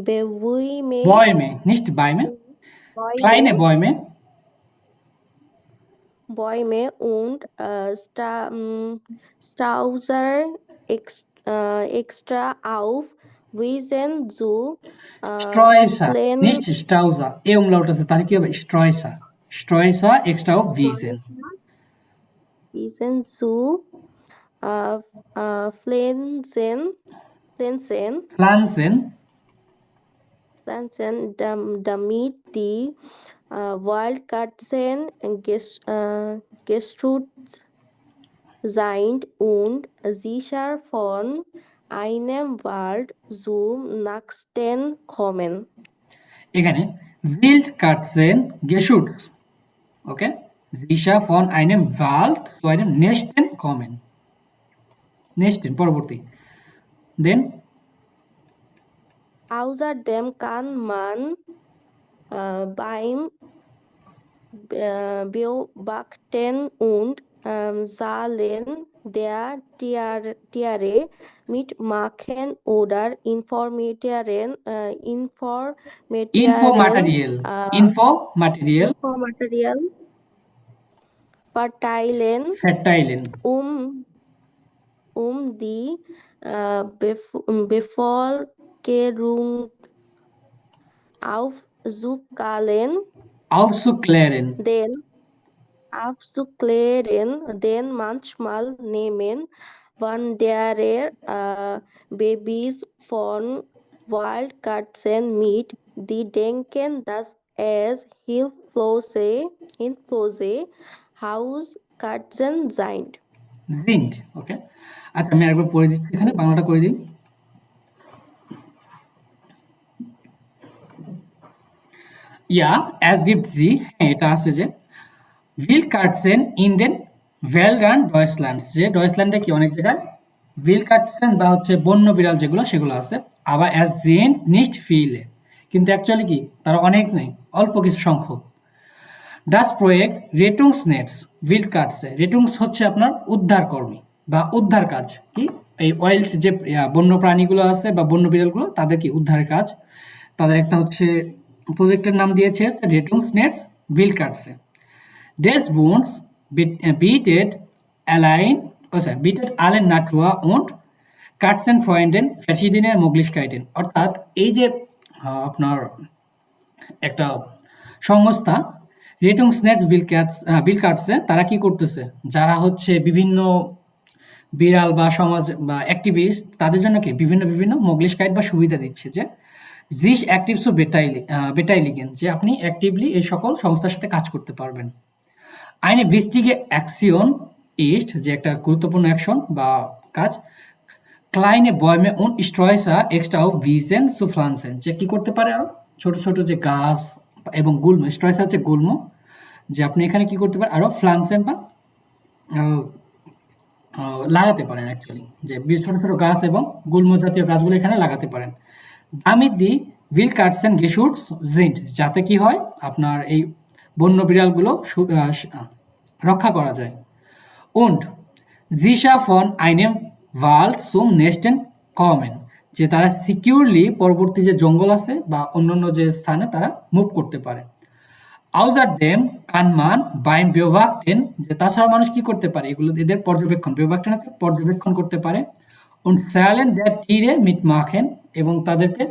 Bäume বয়মে, nicht বাইমে, ক্লাইনে বয়মে, und Straußer extra auf Wiesen zu স্ট্রয়সা, pflegen. nicht স্ট্রাউজা, এ umlaut আছে তাহলে কি হবে স্ট্রয়সা, স্ট্রয়সা এক্সট্রা অফ ভিজেন, Wiesen zu pflanzen, ফ্লানসেন, damit die Wildkatzen geschützt sind und sicher von einem Wald zum nächsten kommen. এখানে wild Katzen geschützt, ওকে, sicher von einem Wald zu einem nächsten kommen, nächsten পরবর্তী, দেন Außerdem kann man beim Beobachten und Zahlen der Tiere mitmachen oder Infomaterial verteilen, um die Bevölkerung aufzuklären, denn manchmal nehmen Wanderer Babys von Wildkatzen mit, die denken, dass es hilflose Hauskatzen sind. জিন্ট। ওকে, আচ্ছা আমি আরেকবার পড়ে দিচ্ছি, এখানে বাংলাটা করে দিই। ইয়া as gift জি, হ্যাঁ এটা আছে যে উইল কাটসেন ইন দেন ভেলরান ডয়েসল্যান্ড, যে ডয়েসল্যান্ডে কি অনেক জায়গায় উইল কাটসেন বা হচ্ছে বন্য বিড়াল যেগুলো সেগুলো আছে। আবার অ্যাজ জেন্ট নিস্ট ফিলে, কিন্তু অ্যাকচুয়ালি কি তারা অনেক নেই, অল্প কিছু সংখ্যক। ডাস প্রোয়েক্ট রেটুংস নেটস উইল কাটসে, রেটুংস হচ্ছে আপনার উদ্ধার কর্মী বা উদ্ধার কাজ, কি এই ওয়াইল্ড যে বন্য প্রাণীগুলো আছে বা বন্য বিড়ালগুলো তাদের কি উদ্ধারের কাজ, তাদের একটা হচ্ছে প্রজেক্টের নাম দিয়েছে রেটুংস নেটস উইল কাটসে। Des Wohns bietet allen Natur und Katzenfreunden verschiedene Möglichkeiten, অর্থাৎ এই যে আপনার একটা সংস্থা রেটুংসনেটস বিলকাটসে, তারা কি করতেছে, যারা হচ্ছে বিভিন্ন বিড়াল বা সমাজ বা অ্যাক্টিভিস্ট তাদের জন্য কি বিভিন্ন বিভিন্ন মোগলিশকাইট বা সুবিধা দিচ্ছে, যে জিস অ্যাক্টিভস বেটাইলিগেন, যে আপনি অ্যাক্টিভলি এই সকল সংস্থার সাথে কাজ করতে পারবেন। আইনে ভিস্টিগে অ্যাকশন ইস্ট, যে একটা গুরুত্বপূর্ণ অ্যাকশন বা কাজ। ক্লাইনে বয়মে উন স্ট্রয়সা এক্সট্রাও ভিজেন সুফ্লানসেন, যে কি করতে পারে আরো ছোট ছোট যে গাছ এবং গুল্ম, স্ট্রয়সা হচ্ছে গুল্ম, যে আপনি এখানে কি করতে পারেন আরো ফ্লানসেন বা লাগাতে পারেন অ্যাকচুয়ালি, যে ছোট ছোট গাছ এবং গুল্ম জাতীয় গাছগুলো এখানে লাগাতে পারেন। দামিত দি উইল কাটসেন গেশুটস জিন্ট, যাতে কি হয় আপনার এই বন্য বিড়ালগুলো রক্ষা করা যায়। Und sicher von einem Wald zum nächsten kommen, যে তারা সিকিউরলি পরবর্তী যে জঙ্গল আছে বা অন্যান্য যে স্থানে তারা মুভ করতে পারে। Außerdem kann man beim Beobachten, যে তাছাড়া মানুষ কি করতে পারে, এগুলো এদের পর্যবেক্ষণ করতে পারে। Und Zahlen der Tiere mitmachen, এবং তাদেরকে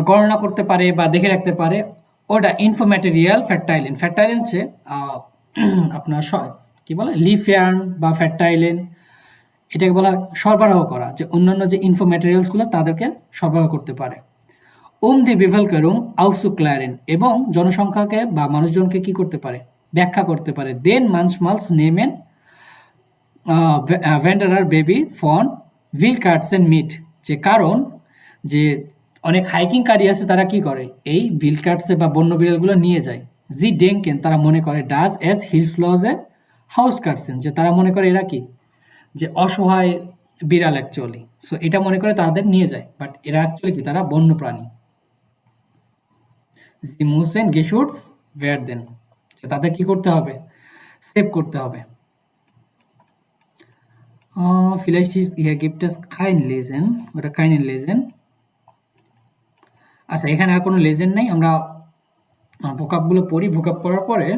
গণনা করতে পারে বা দেখে রাখতে পারে। ওটা ইনফোম্যাটেরিয়াল ফ্যাক্টাইলেন, ফ্যাক্টাইলেন হচ্ছে আপনার কি বলে লিফিয়ার্ন বা ফ্যাক্টাইলেন, এটাকে বলা সরবরাহ করা, যে অন্যান্য যে ইনফোম্যাটেরিয়ালসগুলো তাদেরকে সরবরাহ করতে পারে। দি বিভেলকারুম আউসুক্লারেন, এবং জনসংখ্যাকে বা মানুষজনকে কি করতে পারে, ব্যাখ্যা করতে পারে। দেন মানসমালস নেমেন ভেন্ডারার বেবি ফন উইল কাটসেন মিট, যে কারণ যে অনেক হাইকিংকারী আছে তারা কি করে এই উইল কাটসে বা বন্য বিড়ালগুলো নিয়ে যায়। জি ডেঙ্কেন, তারা মনে করে ডাজ এস হিলফ্লজে হাউস কাটসেন, যে তারা মনে করে এরা কি যে অসহায় বিড়াল অ্যাকচুয়ালি, সো এটা মনে করে তাদের নিয়ে যায়, বাট এরা অ্যাকচুয়ালি কি তারা বন্য প্রাণী। জি মুসেন গেশুটস ওয়ারদেন, তাদের কি করতে হবে, সেভ করতে হবে। vielleicht ist hier gibt es kein Lesen oder keinen Lesen। আচ্ছা এখানে আর কোনো লেজেন্ড নাই, আমরা ভোকাবগুলো পড়ি, ভোকাব পড়ার পরে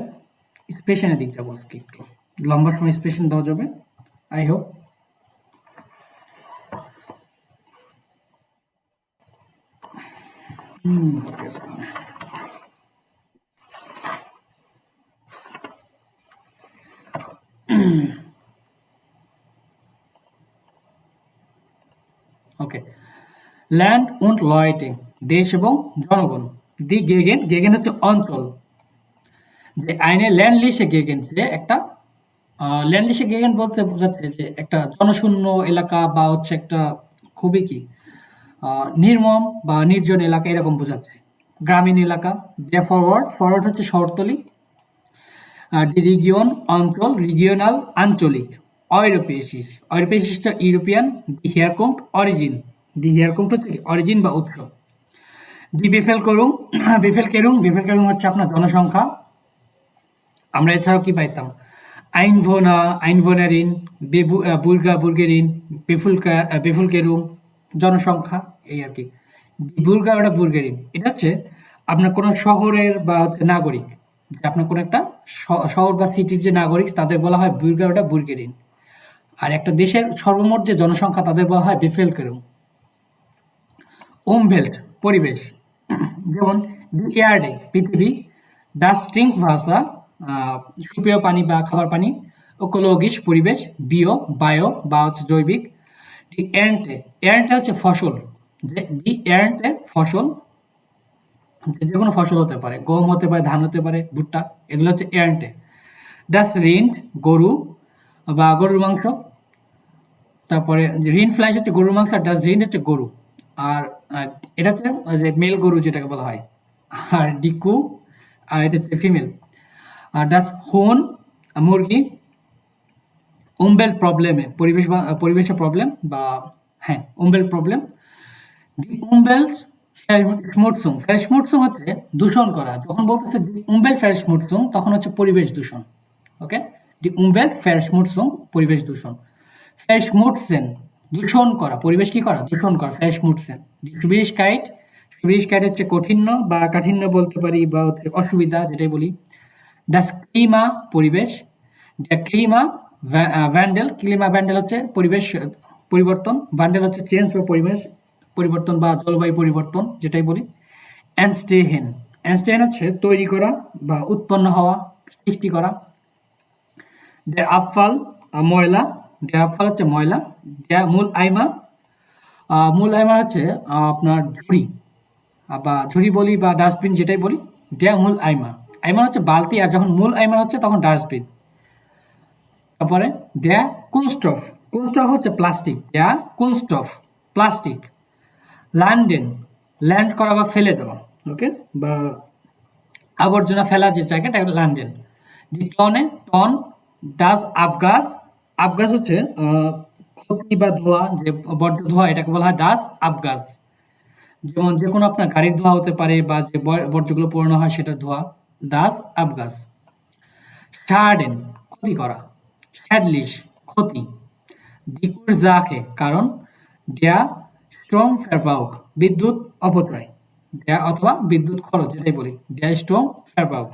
স্পেশনের দিক যাবো, আজকে একটু লম্বা সময় স্পেশন দেওয়া যাবে আই হোপ। ওকে, ল্যান্ড উন্ড লয়েটে, দেশ এবং জনগণ। দি গেগেন, গেগেন হচ্ছে অঞ্চল, যে আইনে ল্যান্ডলিশে গেগেন, যে একটা ল্যান্ডলিশে গেগেন বলতে বোঝাচ্ছে যে একটা জনশূন্য এলাকা বা হচ্ছে একটা খুবই কি নির্মম বা নির্জন এলাকা এরকম বোঝাচ্ছে, গ্রামীণ এলাকা। যে ফরওয়ার্ড, ফরওয়ার্ড হচ্ছে শহরতলি। দি রিগিয়ন অঞ্চল, রিগিয়নাল আঞ্চলিক। অইরোপেসিস, অইরোপেসিস হচ্ছে ইউরোপিয়ান। দি হেয়ারকোম্ট অরিজিন, দি হেয়ারকোম্ট হচ্ছে অরিজিন বা উৎস। দি বেফেল করুং, বেফেল কেরুং, বেফেল কেরুং হচ্ছে আপনার জনসংখ্যা। আমরা এছাড়াও কি পাইতাম আইনভোনা, আইনভোনারিন, বুর্গা বুর্গেরিন, বেফুল কেরুং জনসংখ্যা, এই আর কি। বুর্গা ওটা বুর্গেরিন, এটা হচ্ছে আপনার কোনো শহরের বা হচ্ছে নাগরিক, যে আপনার কোনো একটা শহর বা সিটির যে নাগরিক তাদের বলা হয় বুর্গা ওটা বুর্গেরিন। আর একটা দেশের সর্বমোট যে জনসংখ্যা তাদের বলা হয় বেফেল কেরুং। ওমভেল্ট পরিবেশ, যেমন দি এয়ারডে পৃথিবী, ডাস ট্রিঙ্ক ভাষা সুপেয় পানি বা খাবার পানি, ওকোলগিস পরিবেশ, বিও বায়ো বা হচ্ছে জৈবিক। দি এন্টে, এন্টে হচ্ছে ফসল, যে দি এন্টে ফসল, যে কোনো ফসল হতে পারে, গম হতে পারে, ধান হতে পারে, ভুট্টা, এগুলো হচ্ছে এন্টে। ডাস রিন্ড গরু, বা গরুর মাংস। তারপরে রিন ফ্লাইস হচ্ছে গরুর মাংস, আর ডাস রিন হচ্ছে গরু। আর এটা হচ্ছে যে মেল গরু যেটাকে বলা হয়। আর ডিকু আর এটা হচ্ছে ফিমেল। আর ডাস হোন মুরগি। উম্বেল প্রবলেমে পরিবেশের প্রবলেম বা হ্যাঁ উম্বেল প্রবলেম। দি উম্বেল ফ্যারশমুটসুং। ফ্যারশমুটসুং হচ্ছে দূষণ করা। যখন বলতেছে দি উম্বেল ফ্যারশমুটসুং তখন হচ্ছে পরিবেশ দূষণ। ওকে, দি উম্বেল ফ্যারশমুটসুং পরিবেশ দূষণ। ফ্যারশমুটসেন দূষণ করা, পরিবেশ কি করা, দূষণ করা। ফ্যারশমুটসেন। দি সুইডিশকাইট। সুইডিশকাইট হচ্ছে কঠিন্য বা কাঠিন্য বলতে পারি, বা হচ্ছে অসুবিধা যেটাই বলি। ডাস ক্লিমা পরিবেশ। দ্য ক্লিমা ভ্যান্ডেল। ক্লিমা ভ্যান্ডেল হচ্ছে পরিবেশ পরিবর্তন, ভ্যান্ডেল হচ্ছে চেঞ্জ বা পরিবেশ পরিবর্তন বা জলবায়ু পরিবর্তন যেটাই বলি। অ্যানস্টেহেন। অ্যানস্টেহেন হচ্ছে তৈরি করা বা উৎপন্ন হওয়া, সৃষ্টি করা। দ্য আফফাল ময়লা। দ্য আফফাল হচ্ছে ময়লা। দ্য মূল আইমা। মূল আইমা হচ্ছে আপনার ঝুড়ি বা ঝুড়ি বলি বা ডাস্টবিন যেটাই বলি। দ্য মূল আইমা। আইমা হচ্ছে বালতি, আর যখন মূল আইমা হচ্ছে তখন ডাস্টবিন। তারপরে দ্য কুনস্টফ। কুনস্টফ হচ্ছে প্লাস্টিক। দ্য কুনস্টফ প্লাস্টিক। ল্যান্ডেন ল্যান্ড করা বা ফেলে দেওয়া। ওকে, বা আবর্জনা ফেলা যে জায়গাটা ল্যান্ডেন। দি টনে টন। ডাস আবগাজ। আবগাজ হচ্ছে ক্ষতি বা ধোঁয়া, যে বর্জ্য ধোঁয়া এটাকে বলা হয় ডাস আবগাজ। যেমন যে কোনো আপনার গাড়ির ধোঁয়া হতে পারে বা যে বর্জ্যগুলো পুরানো হয় সেটা ধোঁয়া, ডাস আবগাজ। শার্ডেন ক্ষতি করা। শ্যাডলিশ ক্ষতি। দি উরজাকে কারণ। দ্য স্ট্রং ফেরবাউক বিদ্যুৎ অপচয়। দ্য অথবা বিদ্যুৎ খরচ যেটাই বলি। দ্য স্ট্রং ফেরবাউক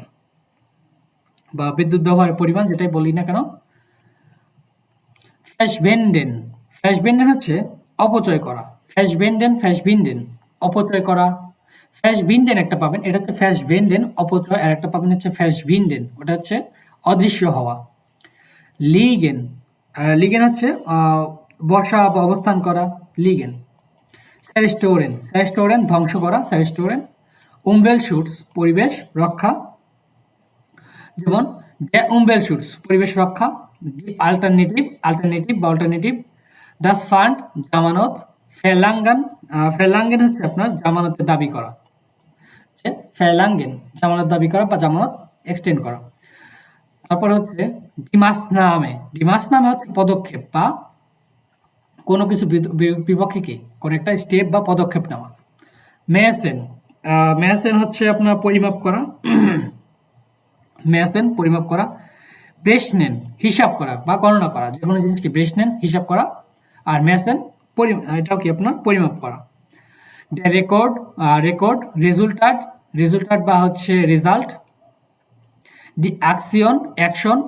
বা বিদ্যুৎ ব্যবহারের পরিমাণ যেটাই বলি না কেন। ফ্যাশভেন্ডেন। ফ্যাশভেন্ডেন হচ্ছে অপচয় করা। ফ্যাশভিন্ডেন অপচয় করা। ফ্যাশভিন্ডেন একটা পাবেন, এটা হচ্ছে ফ্যাশভেন্ডেন অপচয়, আর একটা পাবেন হচ্ছে ফ্যাশভিন্ডেন, ওটা হচ্ছে অদৃশ্য হওয়া। লিগেন। লিগেন হচ্ছে বসা বা অবস্থান করা, লিগেন। স্যারিস্টোরেন। স্যারিস্টোরেন ধ্বংস করা, স্যারিস্টোরেন। উমবেল শুটস পরিবেশ রক্ষা। যেমন দ্য উমবেল শুটস পরিবেশ রক্ষা। দি অল্টারনেটিভ। ডাস ফান্ড জামানত। ফেলাঙ্গান। ফেলাঙ্গেন হচ্ছে আপনার জামানতের দাবি করা। ফেলাঙ্গেন জামানত দাবি করা বা জামানত এক্সটেন্ড করা। তারপর হচ্ছে ডিমাসনামে। ডিমাসনামে হচ্ছে পদক্ষেপ বা কোনো কিছু বিপক্ষে কি কোনো একটা স্টেপ বা পদক্ষেপ নেওয়া। মেয়াসেন। মেয়াসেন হচ্ছে আপনার পরিমাপ করা। মেয়াসেন পরিমাপ করা। ব্রেসনেন হিসাব করা বা গণনা করা, যে কোনো জিনিসকে ব্রেসনেন হিসাব করা, আর মেয়াসেন এটাও কি আপনার পরিমাপ করা। The record. রেজাল্ট বা হচ্ছে রেজাল্ট। দি অ্যাকশন।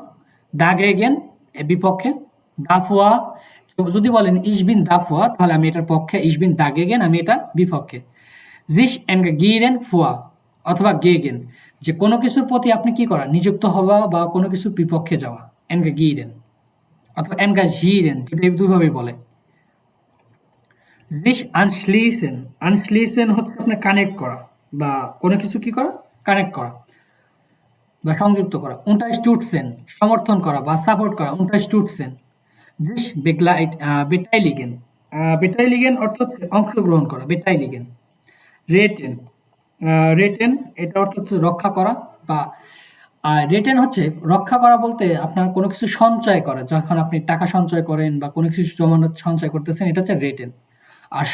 দাগেগেন বিপক্ষে। দাফুয়া। যদি বলেন ইশবিন দাফুয়া তাহলে আমি এটার পক্ষে, ইশবিন দাগেগেন আমি এটা বিপক্ষে। জিস এনগেগিরেন ফুয়া অথবা গেগেন, যে কোনো কিছুর প্রতি আপনি কি করা, নিযুক্ত হওয়া বা কোনো কিছুর বিপক্ষে যাওয়া, এনগেগিরেন অথবা এনগাজিরেন, দুইভাবেই বলে। জিস আনশ্লিসেন। আনশ্লিসেন হচ্ছে আপনার কানেক্ট করা বা কোনো কিছু কি করা, কানেক্ট করা বা সংযুক্ত করা। উন্টারস্টুটসেন সমর্থন করা বা সাপোর্ট করা, উন্টারস্টুটসেন। জিস বেটাইলিগেন। বেটাইলিগেন অর্থাৎ অংশগ্রহণ করা, বেটাইলিগেন। রেটেন এটা অর্থ হচ্ছে রক্ষা করা বা রেটেন হচ্ছে রক্ষা করা বলতে আপনার কোনো কিছু সঞ্চয় করা, যখন আপনি টাকা সঞ্চয় করেন বা কোনো কিছু জমানো সঞ্চয় করতেছেন, এটা হচ্ছে রেটেন। আর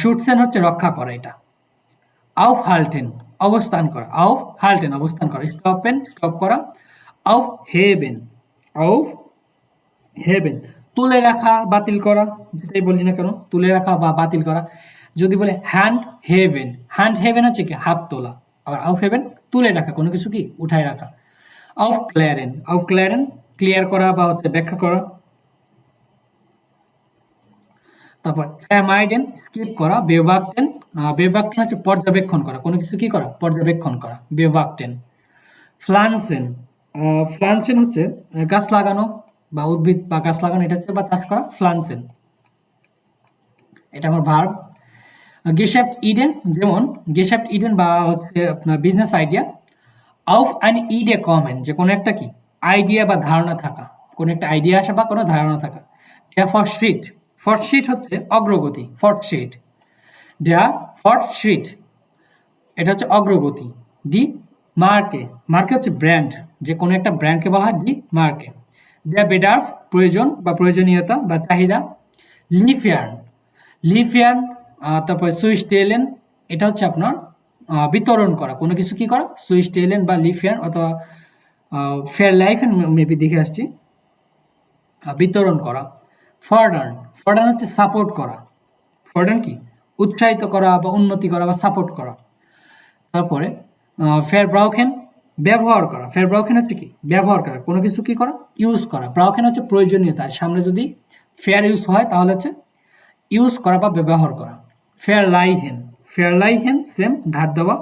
শুটসেন হচ্ছে রক্ষা করা, এটা। আউফ হাল্টেন অবস্থান করা, আউফ হাল্টেন অবস্থান করা। স্টপ করা। আউফ হেবেন তুলে রাখা, বাতিল করা, যেটাই বলি না কেন, তুলে রাখা বা বাতিল করা। যদি বলে হ্যান্ড হেভেন হচ্ছে কি হাত তোলা, আর আউফ হেভেন তুলে রাখা, কোনো কিছু কি উঠায় রাখা। আউফ ক্লিয়ারেন ক্লিয়ার করা বা হচ্ছে ব্যাখ্যা করা। তারপর ফ্যামাইডেন স্কিপ করা। বেওবাকটেন হচ্ছে পর্যবেক্ষণ করা, কোনো কিছু কি করা, পর্যবেক্ষণ করা, বেওবাকটেন। ফ্লানসেন হচ্ছে গাছ লাগানো বা উদ্ভিদ বা গাছ লাগানো, এটা হচ্ছে বা চাষ করা, ফ্লানসেন, এটা আমার ভার্ব। গেশাফট ইডেন, যেমন গেশাফট ইডেন বা হচ্ছে আপনার বিজনেস আইডিয়া। আউফ অ্যান ইডে কমেন, যে কোনো একটা কি আইডিয়া বা ধারণা থাকা, কোনো একটা আইডিয়া আসা বা কোনো ধারণা থাকা। ডেয়ার ফরটশ্রিট হচ্ছে অগ্রগতি, ফরটশ্রিট, ডেয়ার ফরটশ্রিট এটা হচ্ছে অগ্রগতি। ডি মার্কে হচ্ছে ব্র্যান্ড, যে কোনো একটা ব্র্যান্ডকে বলা হয় ডি মার্কে। ডেয়ার বেডার্ফ প্রয়োজন বা প্রয়োজনীয়তা বা চাহিদা। লিফিয়ান তারপরে সুইস্টেলেন এটা হচ্ছে আপনার বিতরণ করা, কোনো কিছু কি করা, সুইস্টেলেন বা লিফিয়ান অথবা ফেয়ার লাইফ মেবি দেখে আসছি, বিতরণ করা। ফরডার্ন হচ্ছে সাপোর্ট করা, ফরডার্ন কি উৎসাহিত করা বা উন্নতি করা বা সাপোর্ট করা। তারপরে ফেয়ার ব্রাউকেন ব্যবহার করা, ফেয়ার ব্রাউকেন হচ্ছে কি ব্যবহার করা, কোনো কিছু কি করা ইউজ করা। ব্রাউকেন হচ্ছে প্রয়োজনীয়তা, সামনে যদি ফেয়ার ইউজ হয় তাহলে হচ্ছে ইউজ করা বা ব্যবহার করা। ফেয়ার লাইহেন সেম ধার দেওয়া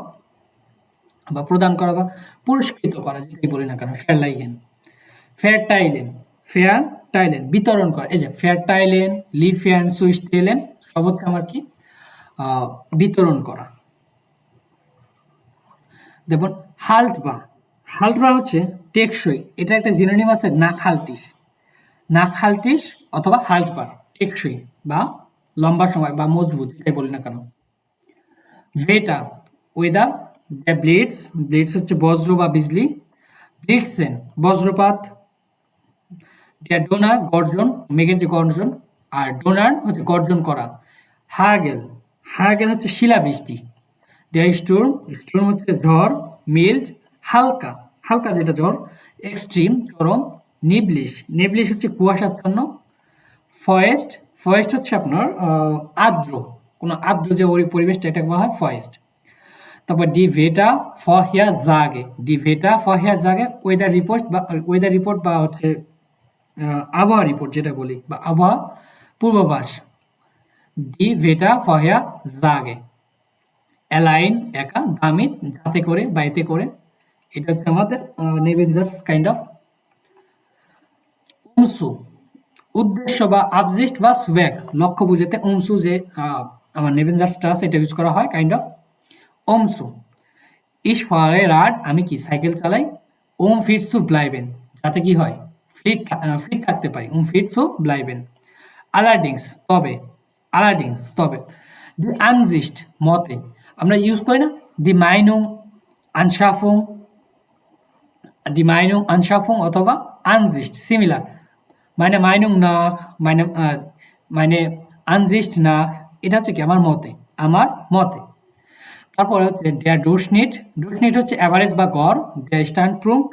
বা প্রদান করা বা পুরস্কৃত করা, যেটাই বলি না কেন ফেয়ার লাইহেন। ফেয়ার টাইলেন বিতরণ করা, এই যে ফেয়ার টাইলেন, লিফিয়ান, সুইস্টেলেন সব হচ্ছে আমার কি বিতরণ করা। দেখুন হাল্টবা হচ্ছে টেকসই, এটা একটা জিনোনিম আছে নাকহাল্টিস অথবা হাল্টবার, টেকসই বা লম্বা সময় বা মজবুত, যেটাই বলি না কেন। ভেটা ওয়েদার, ব্লেডস হচ্ছে বজ্র বা বিজলি। ব্রিক্সেন বজ্রপাত। ডোনার গর্জন, মেঘের যে গর্জন, আর ডোনার হচ্ছে গর্জন করা। হাগেল হচ্ছে শিলাবৃষ্টি। স্টোর্ম হচ্ছে ঝড়। মিল্ড হালকা যেটা ঝড়। এক্সট্রিম চরম। নিবলিশ হচ্ছে কুয়াশাচ্ছন্ন। ফয়েস্ট হচ্ছে আপনার আর্দ্র, কোনো আর্দ্র যে ওই পরিবেশটা এটাকে বলা হয় ফয়েস্ট। তারপর ডিভেটা ফহিয়া জাগে ওয়েদার রিপোর্ট বা হচ্ছে আবহাওয়া রিপোর্ট যেটা বলি, বা আবহাওয়া পূর্বাভাস। ডিভেটা ফহিয়া জাগে। অ্যালাইন একা, দামিত যাতে করে বা এতে করে, এটা হচ্ছে আমাদের নেভেঞ্জার্স কাইন্ড অফ। উমসু উদ্দেশ্য বা আবজেক্ট বা সুব্যাক লক্ষ্য বুঝাতে উমসু যে আমার নেভেঞ্জার্সটা আছে এটা ইউজ করা হয় কাইন্ড অফ। ওমসু ইস ফারে রাড আমি কি সাইকেল চালাই। ওম ফিটসু ব্লাইবেন যাতে কি হয় ফিট থাকতে পারি। ওম ফিটসু ব্লাইবেন। আলারডিংস তবে। দি আনজিস্ট মতে আমরা ইউজ করি না দি মাইনুং আনশাফুং অথবা আনজিস্ট সিমিলার, মানে মাইনুং নাক মানে আনজিস্ট নাক, এটা হচ্ছে কি আমার মতে। তারপরে হচ্ছে ডেয়ার ডুশনিট হচ্ছে অ্যাভারেজ বা গড়। ডেয়ার স্ট্যান্ডপুঙ্ক্ট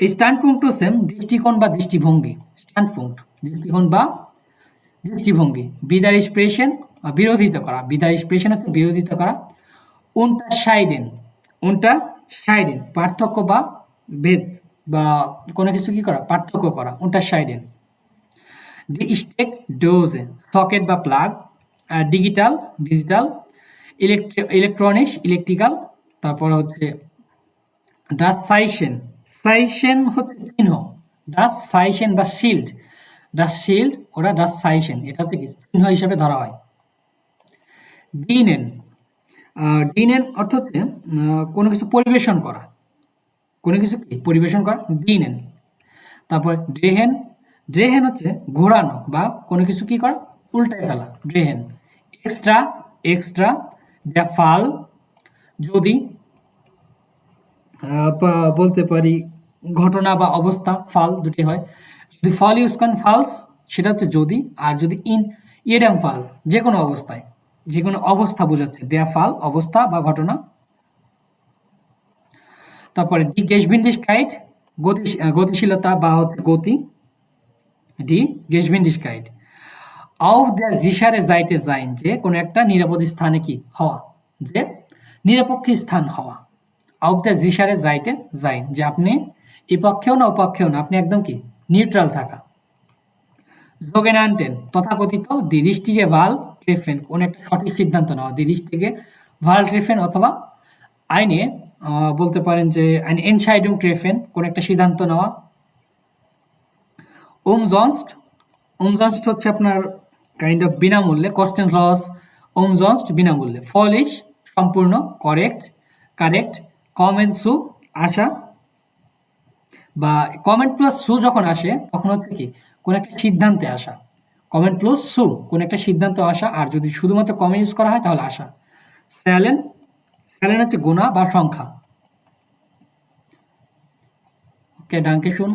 এই স্ট্যান্ডপুঙ্ক্ট সেম দৃষ্টিকোণ বা দৃষ্টিভঙ্গি। দৃষ্টিকোণ বা দৃষ্টিভঙ্গি। বিদারিস্প্রেশন বিরোধিতা করা, হচ্ছে বিরোধিতা করা। উন্টারশাইডেন পার্থক্য বা ভেদ বা কোনো কিছু কি করা পার্থক্য করা। উন্টারশাইডেন। দি স্টেক ডোজে সকেট বা প্লাগ। Digital electrical. তারপর হচ্ছে ডাস সাইশেন হচ্ছে চিহ্ন। ডাস সাইশেন বা শিল্ড ওরা ডাস সাইশেন এটা হচ্ছে কি চিহ্ন হিসাবে ধরা হয়। ডিনেন অর্থ হচ্ছে কোনো কিছু পরিবেশন করা, ডিনেন। তারপর ড্রেহেন হচ্ছে ঘোরানো বা কোনো কিছু কি করা উল্টায় ফেলা, ড্রেহেন। এক্সট্রা দ্য ফাল যদি বলতে পারি ঘটনা বা অবস্থা, ফাল দুটি হয়। যদি ফল ইউজ করেন ফালস সেটা হচ্ছে যদি, আর যদি ইয়েডাম ফাল যে কোনো অবস্থায়, যে কোনো অবস্থা বোঝাচ্ছে। দেয়া ফাল অবস্থা বা ঘটনা। তারপরে ডি গেশভিন্ডিশকাইট গতিশীলতা বা হচ্ছে গতি। ডি গেশভিন্ডিশকাইট। অফ দ্য জিসারে যাইতে যাইন যে কোনো একটা নিরাপদ স্থানে কি হওয়া, যে নিরপেক্ষ স্থান হওয়া। অফ দ্য জিসারে যাইতে যাইন যে আপনি এই পক্ষেও না অপক্ষেও না, আপনি একদম কি নিউট্রাল থাকা। জোগেনান্টেন তথাকথিত দি রিস্টিগে ভাল ট্রেফেন কোন একটা সঠিক সিদ্ধান্ত নেওয়া। দি রিস্টিগে ভাল ট্রেফেন অথবা আইনে বলতে পারেন যে আইন এনসাইডুং ট্রেফেন কোন একটা সিদ্ধান্ত নেওয়া। উমজনস্ট হচ্ছে আপনার কাইন্ড অফ বিনামূল্যে, কোশ্চেন-লস। উমজনস্ট বিনামূল্যে। ফলিশ সম্পূর্ণ, কারেক্ট। কমেন্সু আশা। বা কমেন্ট প্লাস সু যখন আসে তখন হচ্ছে কি কোন একটা সিদ্ধান্তে আসা। কমেন্ট প্লাস সু কোন একটা সিদ্ধান্ত আসা, আর যদি শুধুমাত্র কমেন্ট ইউজ করা হয় তাহলে আসা। স্যালেন, স্যালেন হচ্ছে গুণা বা সংখ্যা। ওকে, ডাঙ্কে শুন।